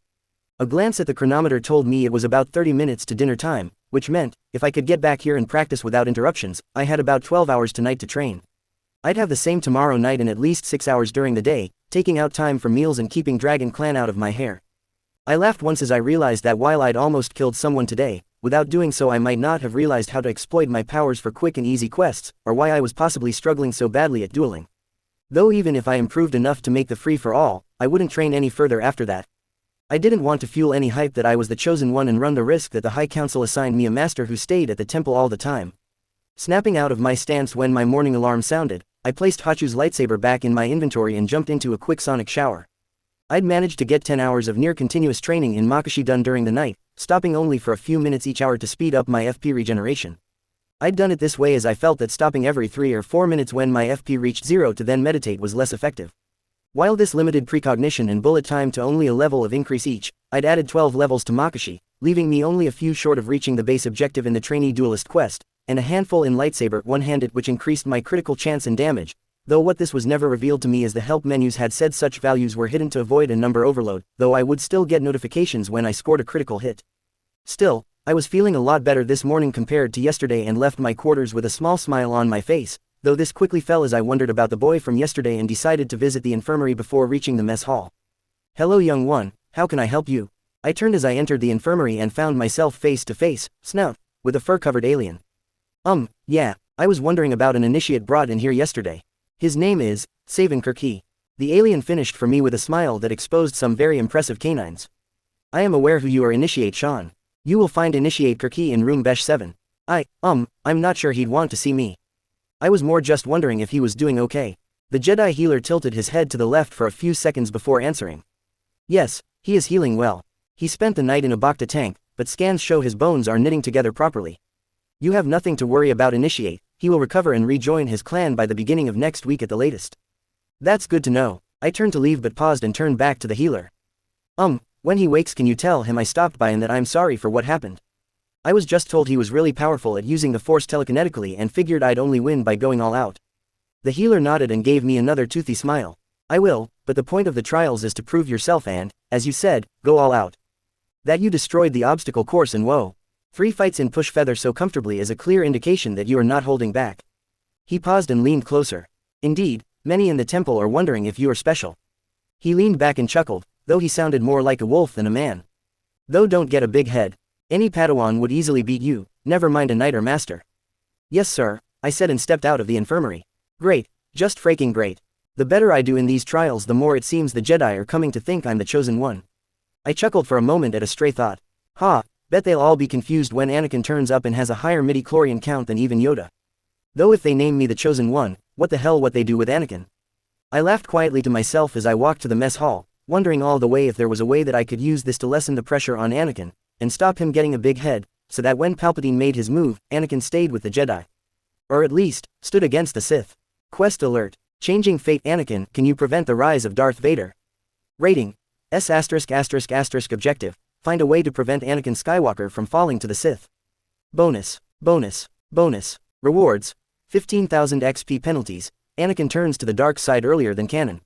A glance at the chronometer told me it was about 30 minutes to dinner time, Which meant, if I could get back here and practice without interruptions, I had about 12 hours tonight to train. I'd have the same tomorrow night and at least 6 hours during the day, taking out time for meals and keeping Dragon Clan out of my hair. I laughed once as I realized that while I'd almost killed someone today, without doing so I might not have realized how to exploit my powers for quick and easy quests, or why I was possibly struggling so badly at dueling. Though even if I improved enough to make the free-for-all, I wouldn't train any further after that. I didn't want to fuel any hype that I was the chosen one and run the risk that the High Council assigned me a master who stayed at the temple all the time. Snapping out of my stance when my morning alarm sounded, I placed Hachu's lightsaber back in my inventory and jumped into a quick sonic shower. I'd managed to get 10 hours of near-continuous training in Makashi done during the night, stopping only for a few minutes each hour to speed up my FP regeneration. I'd done it this way as I felt that stopping every 3 or 4 minutes when my FP reached 0 to then meditate was less effective. While this limited precognition and bullet time to only a level of increase each, I'd added 12 levels to Makashi, leaving me only a few short of reaching the base objective in the trainee duelist quest, and a handful in lightsaber one-handed, which increased my critical chance and damage, though what this was never revealed to me as the help menus had said such values were hidden to avoid a number overload, though I would still get notifications when I scored a critical hit. Still, I was feeling a lot better this morning compared to yesterday and left my quarters with a small smile on my face, though this quickly fell as I wondered about the boy from yesterday and decided to visit the infirmary before reaching the mess hall. "Hello young one, how can I help you?" I turned as I entered the infirmary and found myself face to face, snout, with a fur-covered alien. Yeah, I was wondering about an initiate brought in here yesterday. His name is Savan Kirki. The alien finished for me with a smile that exposed some very impressive canines. "I am aware who you are, Initiate Sean. You will find Initiate Kirki in room Besh 7. I'm not sure he'd want to see me." I was more just wondering if he was doing okay. The Jedi healer tilted his head to the left for a few seconds before answering. "Yes, he is healing well. He spent the night in a Bacta tank, but scans show his bones are knitting together properly. You have nothing to worry about, Initiate. He will recover and rejoin his clan by the beginning of next week at the latest." "That's good to know." I turned to leave but paused and turned back to the healer. When he wakes, can you tell him I stopped by and that I'm sorry for what happened? I was just told he was really powerful at using the Force telekinetically and figured I'd only win by going all out." The healer nodded and gave me another toothy smile. "I will, but the point of the trials is to prove yourself and, as you said, go all out. That you destroyed the obstacle course and whoa. 3 fights in Push Feather so comfortably is a clear indication that you are not holding back." He paused and leaned closer. "Indeed, many in the temple are wondering if you are special." He leaned back and chuckled, though he sounded more like a wolf than a man. "Though don't get a big head. Any Padawan would easily beat you, never mind a knight or master." "Yes sir," I said and stepped out of the infirmary. "Great, just freaking great. The better I do in these trials the more it seems the Jedi are coming to think I'm the chosen one." I chuckled for a moment at a stray thought. Bet they'll all be confused when Anakin turns up and has a higher midi-chlorian count than even Yoda. Though if they name me the chosen one, what the hell what they do with Anakin? I laughed quietly to myself as I walked to the mess hall, wondering all the way if there was a way that I could use this to lessen the pressure on Anakin, and stop him getting a big head, so that when Palpatine made his move, Anakin stayed with the Jedi. Or at least, stood against the Sith. Quest alert. Changing fate. Anakin, can you prevent the rise of Darth Vader? Rating. S******. Objective. Find a way to prevent Anakin Skywalker from falling to the Sith. Bonus. Rewards. 15,000 XP penalties. Anakin turns to the dark side earlier than canon.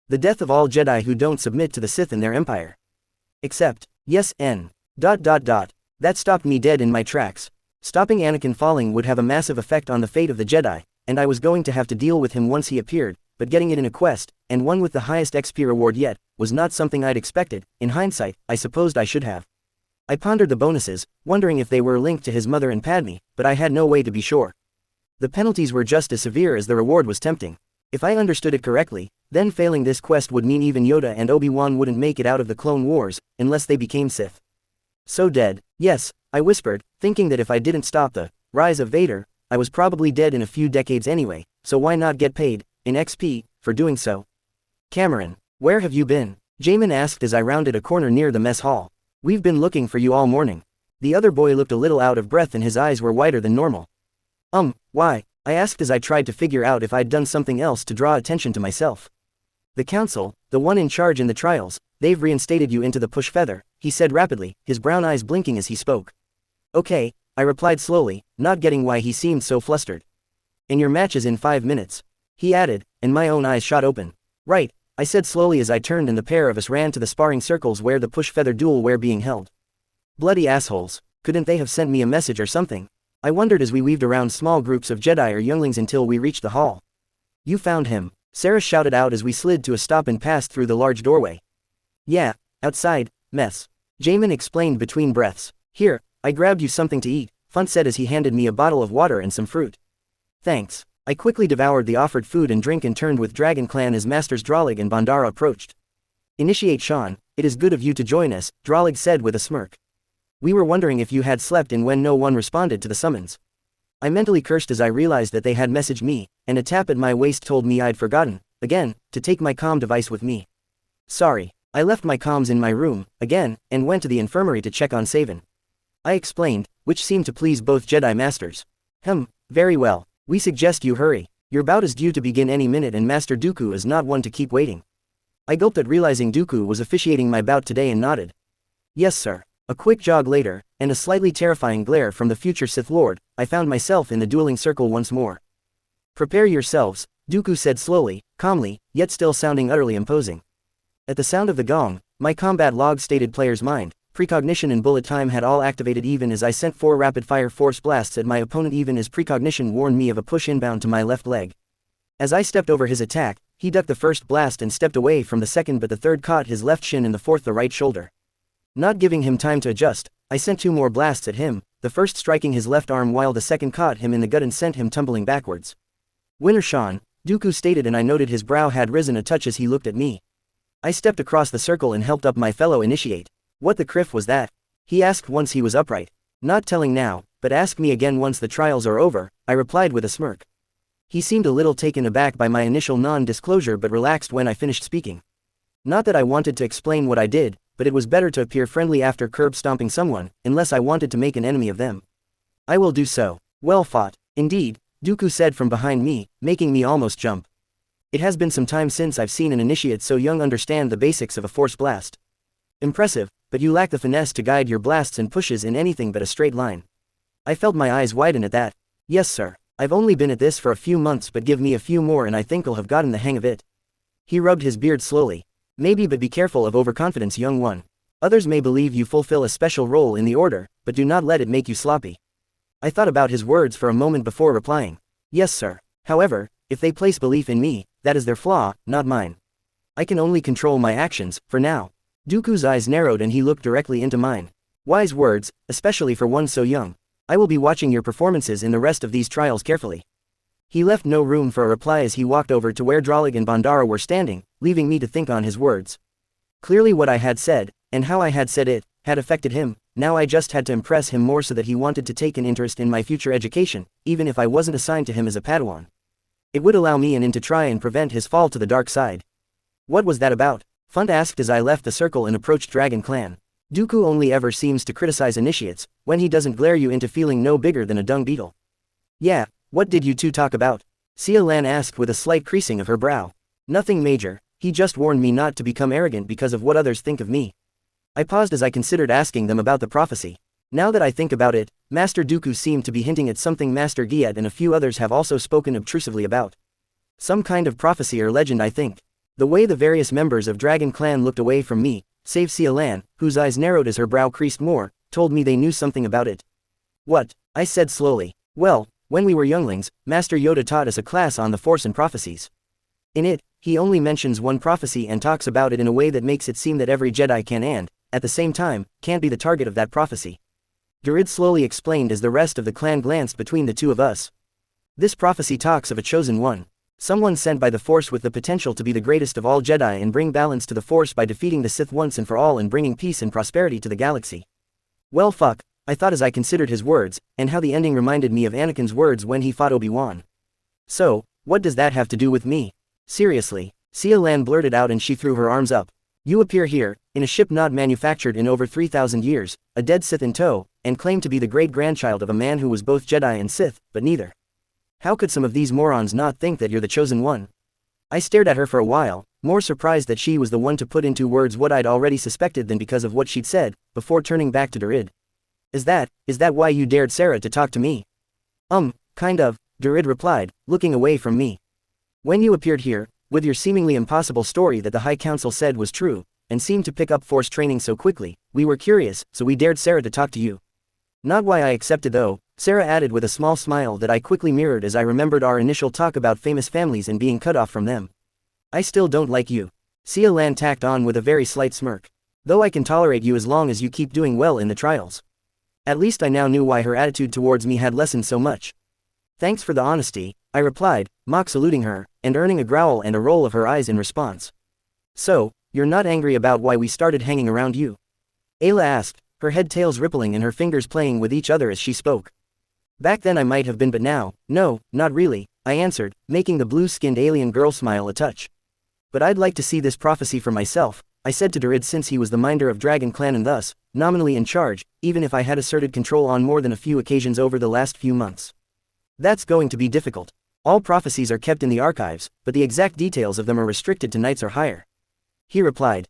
The death of all Jedi who don't submit to the Sith in their empire. Except, yes, N. ... That stopped me dead in my tracks. Stopping Anakin falling would have a massive effect on the fate of the Jedi, and I was going to have to deal with him once he appeared, but getting it in a quest, and one with the highest XP reward yet, was not something I'd expected. In hindsight, I supposed I should have. I pondered the bonuses, wondering if they were linked to his mother and Padme, but I had no way to be sure. The penalties were just as severe as the reward was tempting. If I understood it correctly, then failing this quest would mean even Yoda and Obi-Wan wouldn't make it out of the Clone Wars, unless they became Sith. So dead. Yes, I whispered, thinking that if I didn't stop the rise of Vader, I was probably dead in a few decades anyway, so why not get paid, in XP, for doing so? "Cameron, where have you been?" Jamin asked as I rounded a corner near the mess hall. "We've been looking for you all morning." The other boy looked a little out of breath and his eyes were wider than normal. Why?" I asked as I tried to figure out if I'd done something else to draw attention to myself. "The council, the one in charge in the trials, they've reinstated you into the Push Feather," he said rapidly, his brown eyes blinking as he spoke. "Okay," I replied slowly, not getting why he seemed so flustered. "And your match is in 5 minutes," he added, and my own eyes shot open. "Right," I said slowly as I turned and the pair of us ran to the sparring circles where the Push Feather duel were being held. "Bloody assholes. Couldn't they have sent me a message or something? I wondered as we weaved around small groups of Jedi or younglings until we reached the hall. You found him, Sarah shouted out as we slid to a stop and passed through the large doorway. Yeah, outside, mess. Jamin explained between breaths. Here, I grabbed you something to eat, Funt said as he handed me a bottle of water and some fruit. Thanks. I quickly devoured the offered food and drink and turned with Dragon Clan as Masters Drolig and Bandara approached. Initiate Sean, it is good of you to join us, Drolig said with a smirk. We were wondering if you had slept in when no one responded to the summons. I mentally cursed as I realized that they had messaged me, and a tap at my waist told me I'd forgotten, again, to take my comm device with me. Sorry, I left my comms in my room, again, and went to the infirmary to check on Savin. I explained, which seemed to please both Jedi Masters. Very well. We suggest you hurry. Your bout is due to begin any minute and Master Dooku is not one to keep waiting. I gulped at realizing Dooku was officiating my bout today and nodded. Yes sir. A quick jog later, and a slightly terrifying glare from the future Sith Lord, I found myself in the dueling circle once more. Prepare yourselves, Dooku said slowly, calmly, yet still sounding utterly imposing. At the sound of the gong, my combat log stated player's mind, precognition and bullet time had all activated even as I sent 4 rapid-fire force blasts at my opponent even as precognition warned me of a push inbound to my left leg. As I stepped over his attack, he ducked the first blast and stepped away from the second but the third caught his left shin and the fourth the right shoulder. Not giving him time to adjust, I sent 2 more blasts at him, the first striking his left arm while the second caught him in the gut and sent him tumbling backwards. Winner Sean, Dooku stated and I noted his brow had risen a touch as he looked at me. I stepped across the circle and helped up my fellow initiate. What the criff was that? He asked once he was upright. Not telling now, but ask me again once the trials are over, I replied with a smirk. He seemed a little taken aback by my initial non-disclosure but relaxed when I finished speaking. Not that I wanted to explain what I did, but it was better to appear friendly after curb-stomping someone, unless I wanted to make an enemy of them. I will do so. Well fought. Indeed, Dooku said from behind me, making me almost jump. It has been some time since I've seen an initiate so young understand the basics of a force blast. Impressive, but you lack the finesse to guide your blasts and pushes in anything but a straight line. I felt my eyes widen at that. Yes sir, I've only been at this for a few months but give me a few more and I think I'll have gotten the hang of it. He rubbed his beard slowly. Maybe, but be careful of overconfidence, young one. Others may believe you fulfill a special role in the order, but do not let it make you sloppy. I thought about his words for a moment before replying. Yes sir. However, if they place belief in me, that is their flaw, not mine. I can only control my actions, for now. Dooku's eyes narrowed and he looked directly into mine. Wise words, especially for one so young. I will be watching your performances in the rest of these trials carefully. He left no room for a reply as he walked over to where Drolig and Bandara were standing, leaving me to think on his words. Clearly what I had said, and how I had said it, had affected him. Now I just had to impress him more so that he wanted to take an interest in my future education, even if I wasn't assigned to him as a Padawan. It would allow me in to try and prevent his fall to the dark side. What was that about? Funt asked as I left the circle and approached Dragon Clan. Dooku only ever seems to criticize initiates, when he doesn't glare you into feeling no bigger than a dung beetle. Yeah, what did you two talk about? Sia Lan asked with a slight creasing of her brow. Nothing major, he just warned me not to become arrogant because of what others think of me. I paused as I considered asking them about the prophecy. Now that I think about it, Master Dooku seemed to be hinting at something Master Giat and a few others have also spoken obtrusively about. Some kind of prophecy or legend, I think. The way the various members of Dragon Clan looked away from me, save Sia Lan, whose eyes narrowed as her brow creased more, told me they knew something about it. What? I said slowly. Well, when we were younglings, Master Yoda taught us a class on the Force and prophecies. In it, he only mentions one prophecy and talks about it in a way that makes it seem that every Jedi can and, at the same time, can't be the target of that prophecy. Durid slowly explained as the rest of the clan glanced between the two of us. This prophecy talks of a chosen one. Someone sent by the Force with the potential to be the greatest of all Jedi and bring balance to the Force by defeating the Sith once and for all and bringing peace and prosperity to the galaxy. Well fuck, I thought as I considered his words, and how the ending reminded me of Anakin's words when he fought Obi-Wan. So, what does that have to do with me? Seriously, Sia Lan blurted out and she threw her arms up. You appear here, in a ship not manufactured in over 3,000 years, a dead Sith in tow, and claim to be the great-grandchild of a man who was both Jedi and Sith, but neither. How could some of these morons not think that you're the chosen one? I stared at her for a while, more surprised that she was the one to put into words what I'd already suspected than because of what she'd said, before turning back to Durid. Is that why you dared Sarah to talk to me? Kind of, Durid replied, looking away from me. When you appeared here, with your seemingly impossible story that the High Council said was true, and seemed to pick up Force training so quickly, we were curious, so we dared Sarah to talk to you. Not why I accepted though, Sarah added with a small smile that I quickly mirrored as I remembered our initial talk about famous families and being cut off from them. I still don't like you. Sia Lan tacked on with a very slight smirk. Though I can tolerate you as long as you keep doing well in the trials. At least I now knew why her attitude towards me had lessened so much. Thanks for the honesty, I replied, mock saluting her, and earning a growl and a roll of her eyes in response. So, you're not angry about why we started hanging around you? Ayla asked, her head tails rippling and her fingers playing with each other as she spoke. Back then I might have been, but now, no, not really, I answered, making the blue-skinned alien girl smile a touch. But I'd like to see this prophecy for myself, I said to Dorid, since he was the minder of Dragon Clan and thus, nominally in charge, even if I had asserted control on more than a few occasions over the last few months. That's going to be difficult. All prophecies are kept in the archives, but the exact details of them are restricted to knights or higher. He replied,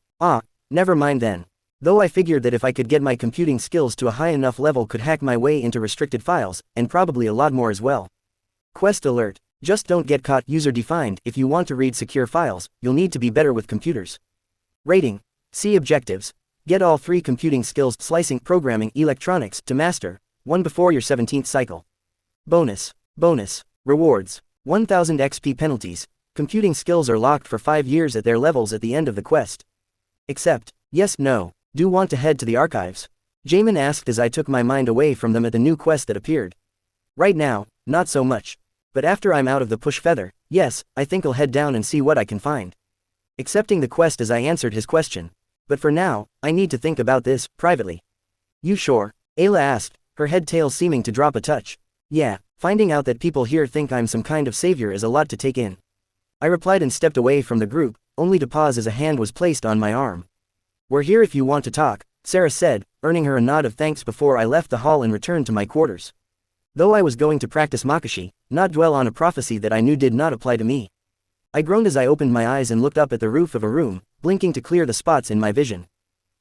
never mind then. Though I figured that if I could get my computing skills to a high enough level could hack my way into restricted files, and probably a lot more as well. Quest alert. Just don't get caught. User defined. If you want to read secure files, you'll need to be better with computers. Rating. See objectives. Get all 3 computing skills: slicing, programming, electronics to master, 1 before your 17th cycle. Bonus. Rewards. 1000 XP penalties. Computing skills are locked for 5 years at their levels at the end of the quest. Accept. Yes, no. Do want to head to the archives? Jamin asked as I took my mind away from them at the new quest that appeared. Right now, not so much. But after I'm out of the push feather, yes, I think I'll head down and see what I can find. Accepting the quest as I answered his question. But for now, I need to think about this, privately. You sure? Ayla asked, her head tail seeming to drop a touch. Yeah, finding out that people here think I'm some kind of savior is a lot to take in. I replied and stepped away from the group, only to pause as a hand was placed on my arm. We're here if you want to talk, Sarah said, earning her a nod of thanks before I left the hall and returned to my quarters. Though I was going to practice Makashi, not dwell on a prophecy that I knew did not apply to me. I groaned as I opened my eyes and looked up at the roof of a room, blinking to clear the spots in my vision.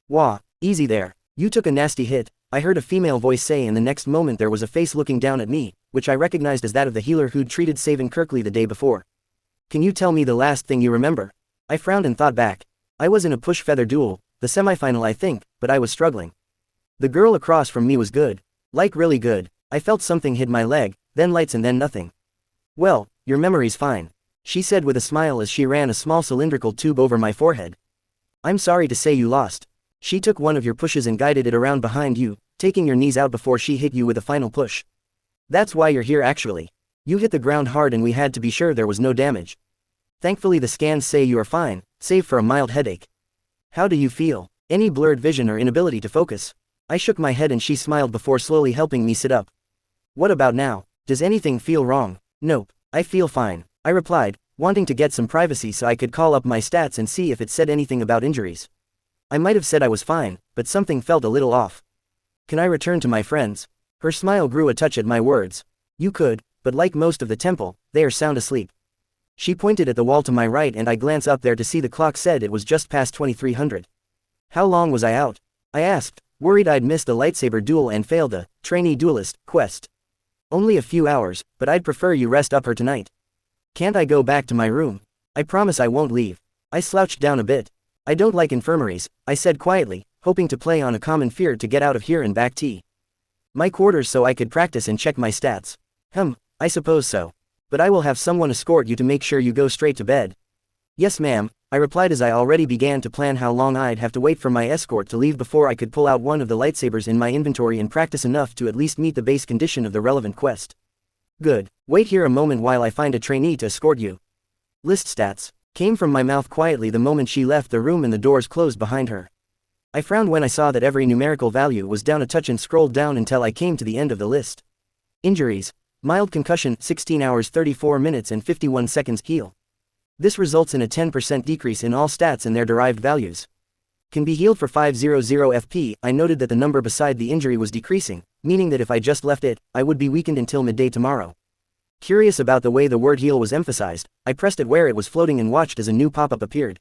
Wah, easy there, you took a nasty hit, I heard a female voice say, and the next moment there was a face looking down at me, which I recognized as that of the healer who'd treated Savin Kirkley the day before. Can you tell me the last thing you remember? I frowned and thought back. I was in a push feather duel, the semifinal I think, but I was struggling. The girl across from me was good. Like really good. I felt something hit my leg, then lights and then nothing. Well, your memory's fine, she said with a smile as she ran a small cylindrical tube over my forehead. I'm sorry to say you lost. She took one of your pushes and guided it around behind you, taking your knees out before she hit you with a final push. That's why you're here actually. You hit the ground hard and we had to be sure there was no damage. Thankfully the scans say you are fine, save for a mild headache. How do you feel? Any blurred vision or inability to focus? I shook my head and she smiled before slowly helping me sit up. What about now? Does anything feel wrong? Nope, I feel fine, I replied, wanting to get some privacy so I could call up my stats and see if it said anything about injuries. I might have said I was fine, but something felt a little off. Can I return to my friends? Her smile grew a touch at my words. You could, but like most of the temple, they are sound asleep. She pointed at the wall to my right and I glanced up there to see the clock said it was just past 2300. How long was I out? I asked, worried I'd missed the lightsaber duel and failed the trainee duelist quest. Only a few hours, but I'd prefer you rest up her tonight. Can't I go back to my room? I promise I won't leave. I slouched down a bit. I don't like infirmaries, I said quietly, hoping to play on a common fear to get out of here and back to my quarters so I could practice and check my stats. I suppose so. But I will have someone escort you to make sure you go straight to bed. Yes ma'am, I replied as I already began to plan how long I'd have to wait for my escort to leave before I could pull out one of the lightsabers in my inventory and practice enough to at least meet the base condition of the relevant quest. Good, wait here a moment while I find a trainee to escort you. List stats, came from my mouth quietly the moment she left the room and the doors closed behind her. I frowned when I saw that every numerical value was down a touch and scrolled down until I came to the end of the list. Injuries. Mild concussion, 16 hours 34 minutes and 51 seconds heal. This results in a 10% decrease in all stats and their derived values. Can be healed for 500 FP. I noted that the number beside the injury was decreasing, meaning that if I just left it, I would be weakened until midday tomorrow. Curious about the way the word heal was emphasized, I pressed it where it was floating and watched as a new pop-up appeared.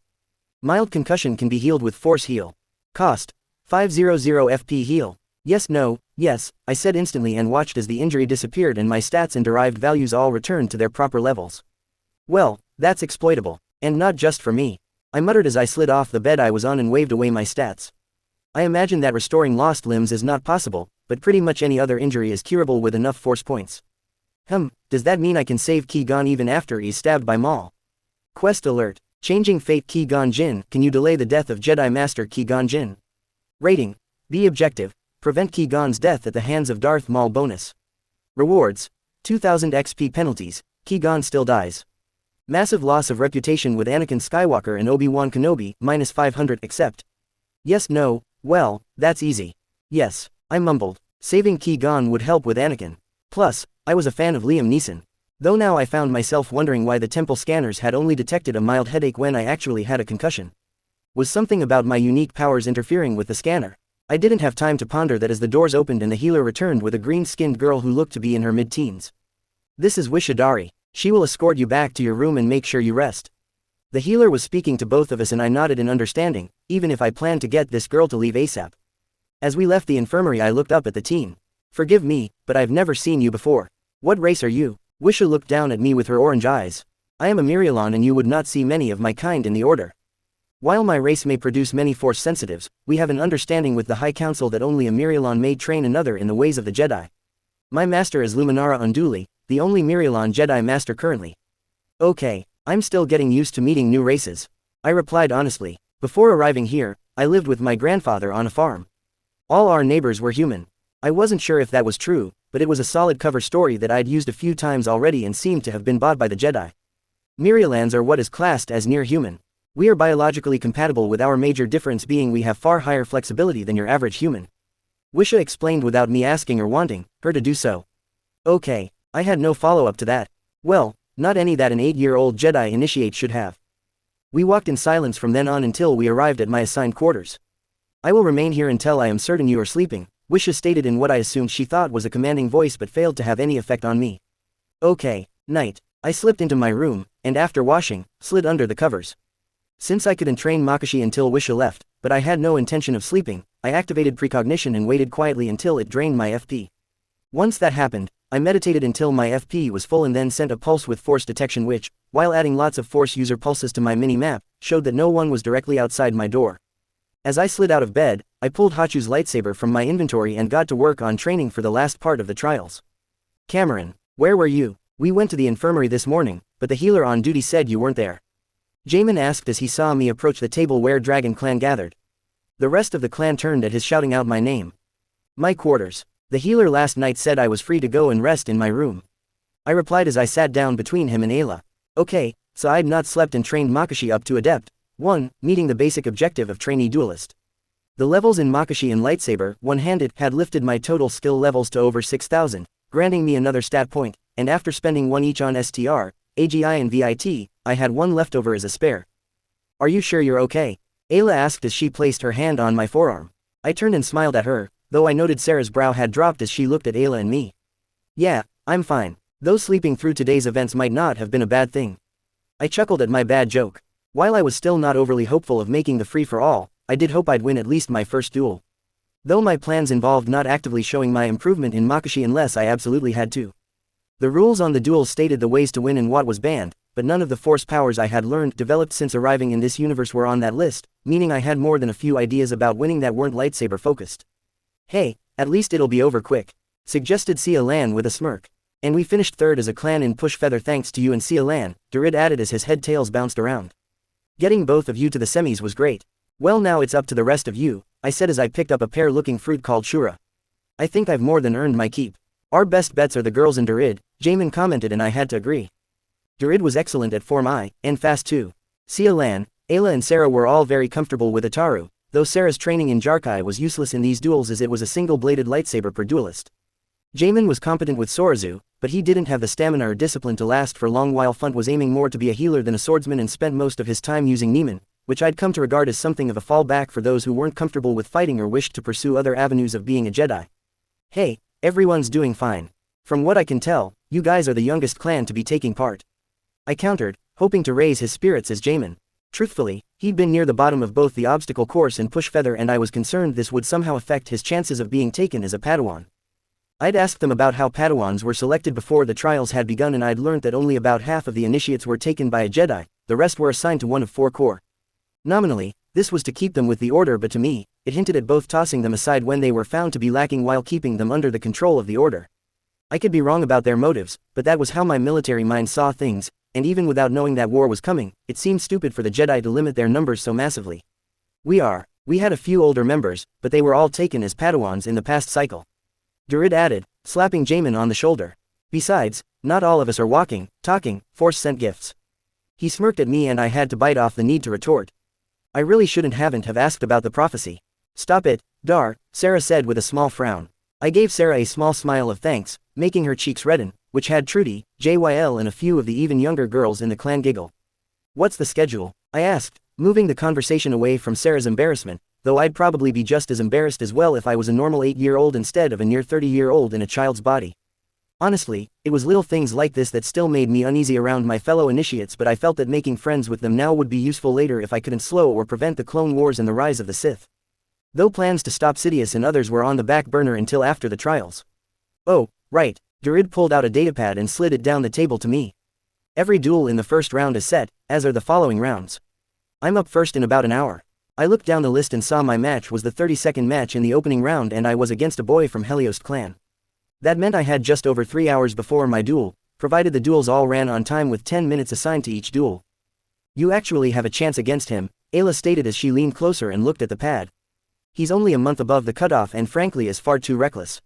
Mild concussion can be healed with force heal. Cost. 500 FP heal. Yes, no, yes, I said instantly and watched as the injury disappeared and my stats and derived values all returned to their proper levels. Well, that's exploitable, and not just for me. I muttered as I slid off the bed I was on and waved away my stats. I imagine that restoring lost limbs is not possible, but pretty much any other injury is curable with enough force points. Does that mean I can save Ki-gon even after he's stabbed by Maul? Quest alert. Changing fate Qui-Gon Jinn, can you delay the death of Jedi Master Qui-Gon Jinn? Rating. B objective. Prevent Qui-Gon's death at the hands of Darth Maul bonus. Rewards. 2000 XP penalties, Qui-Gon still dies. Massive loss of reputation with Anakin Skywalker and Obi-Wan Kenobi, minus 500 accept. Yes no, well, that's easy. Yes, I mumbled. Saving Qui-Gon would help with Anakin. Plus, I was a fan of Liam Neeson. Though now I found myself wondering why the temple scanners had only detected a mild headache when I actually had a concussion. Was something about my unique powers interfering with the scanner? I didn't have time to ponder that as the doors opened and the healer returned with a green-skinned girl who looked to be in her mid-teens. This is Wishadari. She will escort you back to your room and make sure you rest. The healer was speaking to both of us and I nodded in understanding, even if I planned to get this girl to leave ASAP. As we left the infirmary I looked up at the teen. Forgive me, but I've never seen you before. What race are you? Wisha looked down at me with her orange eyes. I am a Mirielon and you would not see many of my kind in the order. While my race may produce many force sensitives, we have an understanding with the High Council that only a Mirielon may train another in the ways of the Jedi. My master is Luminara Unduli, the only Mirielon Jedi master currently. Okay, I'm still getting used to meeting new races. I replied honestly. Before arriving here, I lived with my grandfather on a farm. All our neighbors were human. I wasn't sure if that was true, but it was a solid cover story that I'd used a few times already and seemed to have been bought by the Jedi. Mirielans are what is classed as near human. We are biologically compatible with our major difference being we have far higher flexibility than your average human. Wisha explained without me asking or wanting her to do so. Okay, I had no follow-up to that. Well, not any that an 8-year-old Jedi initiate should have. We walked in silence from then on until we arrived at my assigned quarters. I will remain here until I am certain you are sleeping, Wisha stated in what I assumed she thought was a commanding voice but failed to have any effect on me. Okay, night. I slipped into my room, and after washing, slid under the covers. Since I could entrain Makashi until Wisha left, but I had no intention of sleeping, I activated precognition and waited quietly until it drained my FP. Once that happened, I meditated until my FP was full and then sent a pulse with force detection which, while adding lots of force user pulses to my mini-map, showed that no one was directly outside my door. As I slid out of bed, I pulled Hachu's lightsaber from my inventory and got to work on training for the last part of the trials. Cameron, where were you? We went to the infirmary this morning, but the healer on duty said you weren't there. Jamin asked as he saw me approach the table where Dragon Clan gathered. The rest of the clan turned at his shouting out my name. My quarters. The healer last night said I was free to go and rest in my room. I replied as I sat down between him and Ayla. Okay, so I'd not slept and trained Makashi up to Adept 1, meeting the basic objective of trainee duelist. The levels in Makashi and lightsaber, one-handed, had lifted my total skill levels to over 6,000, granting me another stat point, and after spending one each on STR, AGI and VIT, I had one left over as a spare. Are you sure you're okay? Ayla asked as she placed her hand on my forearm. I turned and smiled at her, though I noted Sarah's brow had dropped as she looked at Ayla and me. Yeah, I'm fine. Though sleeping through today's events might not have been a bad thing. I chuckled at my bad joke. While I was still not overly hopeful of making the free-for-all, I did hope I'd win at least my first duel. Though my plans involved not actively showing my improvement in Makashi unless I absolutely had to. The rules on the duel stated the ways to win and what was banned, but none of the force powers I had learned developed since arriving in this universe were on that list, meaning I had more than a few ideas about winning that weren't lightsaber focused. Hey, at least it'll be over quick, suggested Sia Lan with a smirk. And we finished third as a clan in Push Feather thanks to you and Sia Lan, Durid added as his head tails bounced around. Getting both of you to the semis was great. Well now it's up to the rest of you, I said as I picked up a pear-looking fruit called Shura. I think I've more than earned my keep. Our best bets are the girls and Durid, Jamin commented and I had to agree. Durid was excellent at Form I, and fast too. Sia Lan, Ayla and Sarah were all very comfortable with Ataru, though Sarah's training in Jarkai was useless in these duels as it was a single-bladed lightsaber per duelist. Jamin was competent with Sorazu, but he didn't have the stamina or discipline to last for long while Funt was aiming more to be a healer than a swordsman and spent most of his time using Neiman, which I'd come to regard as something of a fallback for those who weren't comfortable with fighting or wished to pursue other avenues of being a Jedi. Hey, everyone's doing fine. From what I can tell, you guys are the youngest clan to be taking part. I countered, hoping to raise his spirits as Jamin. Truthfully, he'd been near the bottom of both the obstacle course and Push Feather and I was concerned this would somehow affect his chances of being taken as a Padawan. I'd asked them about how Padawans were selected before the trials had begun and I'd learned that only about half of the initiates were taken by a Jedi, the rest were assigned to one of 4 corps. Nominally, this was to keep them with the order but to me, it hinted at both tossing them aside when they were found to be lacking while keeping them under the control of the Order. I could be wrong about their motives, but that was how my military mind saw things, and even without knowing that war was coming, it seemed stupid for the Jedi to limit their numbers so massively. We had a few older members, but they were all taken as Padawans in the past cycle. Durid added, slapping Jamin on the shoulder. Besides, not all of us are walking, talking, Force-sent gifts. He smirked at me and I had to bite off the need to retort. I really shouldn't have asked about the prophecy. Stop it, Dar, Sarah said with a small frown. I gave Sarah a small smile of thanks, making her cheeks redden, which had Trudy, JYL and a few of the even younger girls in the clan giggle. What's the schedule? I asked, moving the conversation away from Sarah's embarrassment, though I'd probably be just as embarrassed as well if I was a normal 8-year-old instead of a near 30-year-old in a child's body. Honestly, it was little things like this that still made me uneasy around my fellow initiates, but I felt that making friends with them now would be useful later if I couldn't slow or prevent the Clone Wars and the rise of the Sith. Though plans to stop Sidious and others were on the back burner until after the trials. Oh, right, Durid pulled out a datapad and slid it down the table to me. Every duel in the first round is set, as are the following rounds. I'm up first in about an hour. I looked down the list and saw my match was the 32nd match in the opening round and I was against a boy from Heliost clan. That meant I had just over 3 hours before my duel, provided the duels all ran on time with 10 minutes assigned to each duel. You actually have a chance against him, Ayla stated as she leaned closer and looked at the pad. He's only a month above the cutoff and frankly is far too reckless.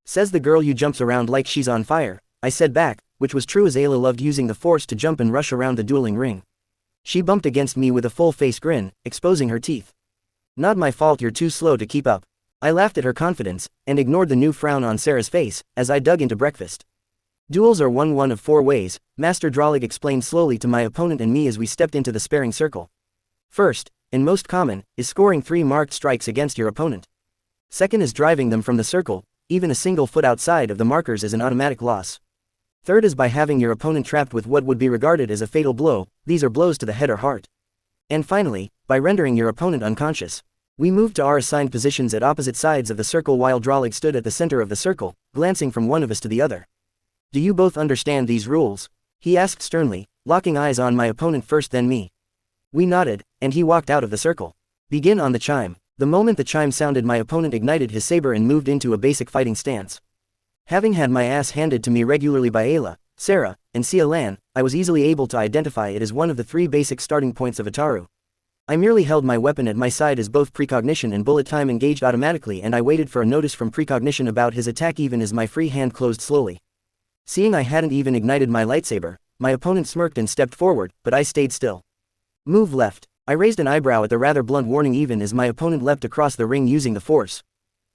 Says the girl you jumps around like she's on fire, I said back, which was true as Ayla loved using the Force to jump and rush around the dueling ring. She bumped against me with a full-face grin, exposing her teeth. Not my fault you're too slow to keep up. I laughed at her confidence, and ignored the new frown on Sarah's face, as I dug into breakfast. Duels are won one of 4 ways, Master Dralig explained slowly to my opponent and me as we stepped into the sparring circle. First, and most common, is scoring 3 marked strikes against your opponent. Second is driving them from the circle, even a single foot outside of the markers is an automatic loss. Third is by having your opponent trapped with what would be regarded as a fatal blow, these are blows to the head or heart. And finally, by rendering your opponent unconscious. We moved to our assigned positions at opposite sides of the circle while Dralig stood at the center of the circle, glancing from one of us to the other. Do you both understand these rules? He asked sternly, locking eyes on my opponent first then me. We nodded, and he walked out of the circle. Begin on the chime. The moment the chime sounded my opponent ignited his saber and moved into a basic fighting stance. Having had my ass handed to me regularly by Ayla, Sarah, and Sia Lan, I was easily able to identify it as one of the 3 basic starting points of Ataru. I merely held my weapon at my side as both precognition and bullet time engaged automatically and I waited for a notice from precognition about his attack even as my free hand closed slowly. Seeing I hadn't even ignited my lightsaber, my opponent smirked and stepped forward, but I stayed still. Move left. I raised an eyebrow at the rather blunt warning even as my opponent leapt across the ring using the Force.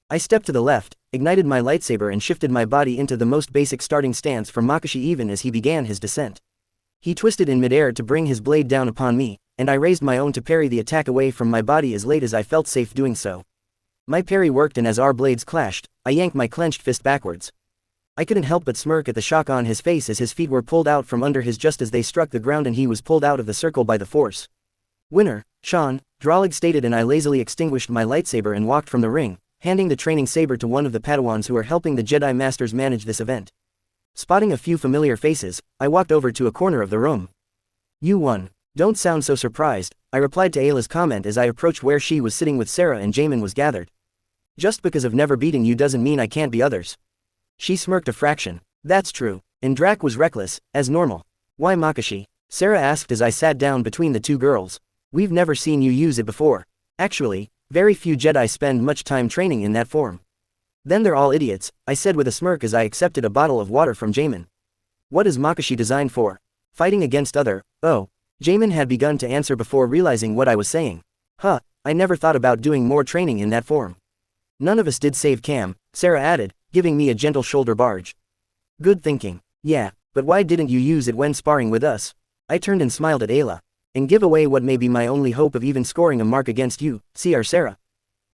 I stepped to the left, ignited my lightsaber and shifted my body into the most basic starting stance for Makashi even as he began his descent. He twisted in midair to bring his blade down upon me, and I raised my own to parry the attack away from my body as late as I felt safe doing so. My parry worked and as our blades clashed, I yanked my clenched fist backwards. I couldn't help but smirk at the shock on his face as his feet were pulled out from under his just as they struck the ground and he was pulled out of the circle by the Force. Winner, Sean, Dralig stated and I lazily extinguished my lightsaber and walked from the ring, handing the training saber to one of the Padawans who are helping the Jedi Masters manage this event. Spotting a few familiar faces, I walked over to a corner of the room. You won. Don't sound so surprised, I replied to Ayla's comment as I approached where she was sitting with Sarah and Jamin was gathered. Just because of never beating you doesn't mean I can't be others. She smirked a fraction. That's true. And Drac was reckless, as normal. Why Makashi? Sarah asked as I sat down between the 2 girls. We've never seen you use it before. Actually, very few Jedi spend much time training in that form. Then they're all idiots, I said with a smirk as I accepted a bottle of water from Jamin. What is Makashi designed for? Fighting against other, oh. Jamin had begun to answer before realizing what I was saying. Huh, I never thought about doing more training in that form. None of us did save Cam, Sarah added, giving me a gentle shoulder barge. Good thinking. Yeah, but why didn't you use it when sparring with us? I turned and smiled at Ayla. And give away what may be my only hope of even scoring a mark against you, Sr. Sarah.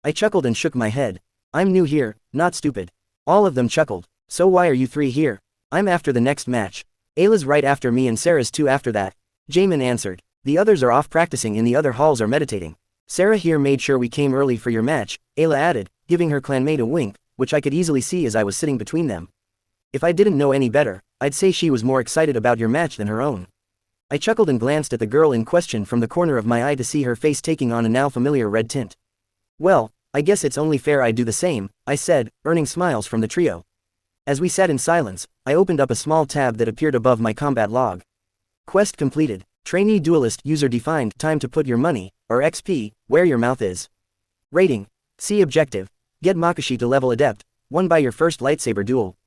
I chuckled and shook my head. I'm new here, not stupid. All of them chuckled. So why are you 3 here? I'm after the next match. Ayla's right after me and Sarah's 2 after that. Jamin answered. The others are off practicing in the other halls or meditating. Sarah here made sure we came early for your match, Ayla added, giving her clanmate a wink, which I could easily see as I was sitting between them. If I didn't know any better, I'd say she was more excited about your match than her own. I chuckled and glanced at the girl in question from the corner of my eye to see her face taking on a now familiar red tint. Well, I guess it's only fair I do the same, I said, earning smiles from the trio. As we sat in silence, I opened up a small tab that appeared above my combat log. Quest completed. Trainee Duelist User Defined Time to put your money, or XP, where your mouth is. Rating. C. Objective. Get Makashi to level Adept, won by your first lightsaber duel.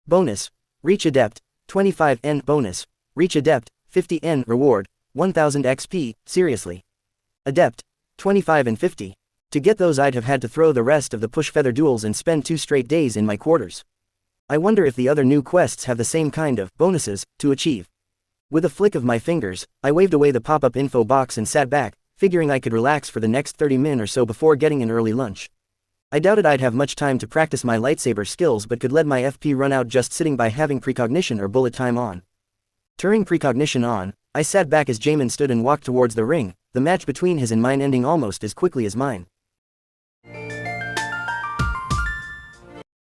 Bonus. Reach Adept, 25N. Bonus. Reach Adept, 50N. Reward, 1000 XP, seriously. Adept, 25 and 50. To get those I'd have had to throw the rest of the push feather duels and spend 2 straight days in my quarters. I wonder if the other new quests have the same kind of bonuses to achieve. With a flick of my fingers, I waved away the pop-up info box and sat back, figuring I could relax for the next 30 min or so before getting an early lunch. I doubted I'd have much time to practice my lightsaber skills but could let my FP run out just sitting by having precognition or bullet time on. Turning precognition on, I sat back as Jamin stood and walked towards the ring, the match between his and mine ending almost as quickly as mine.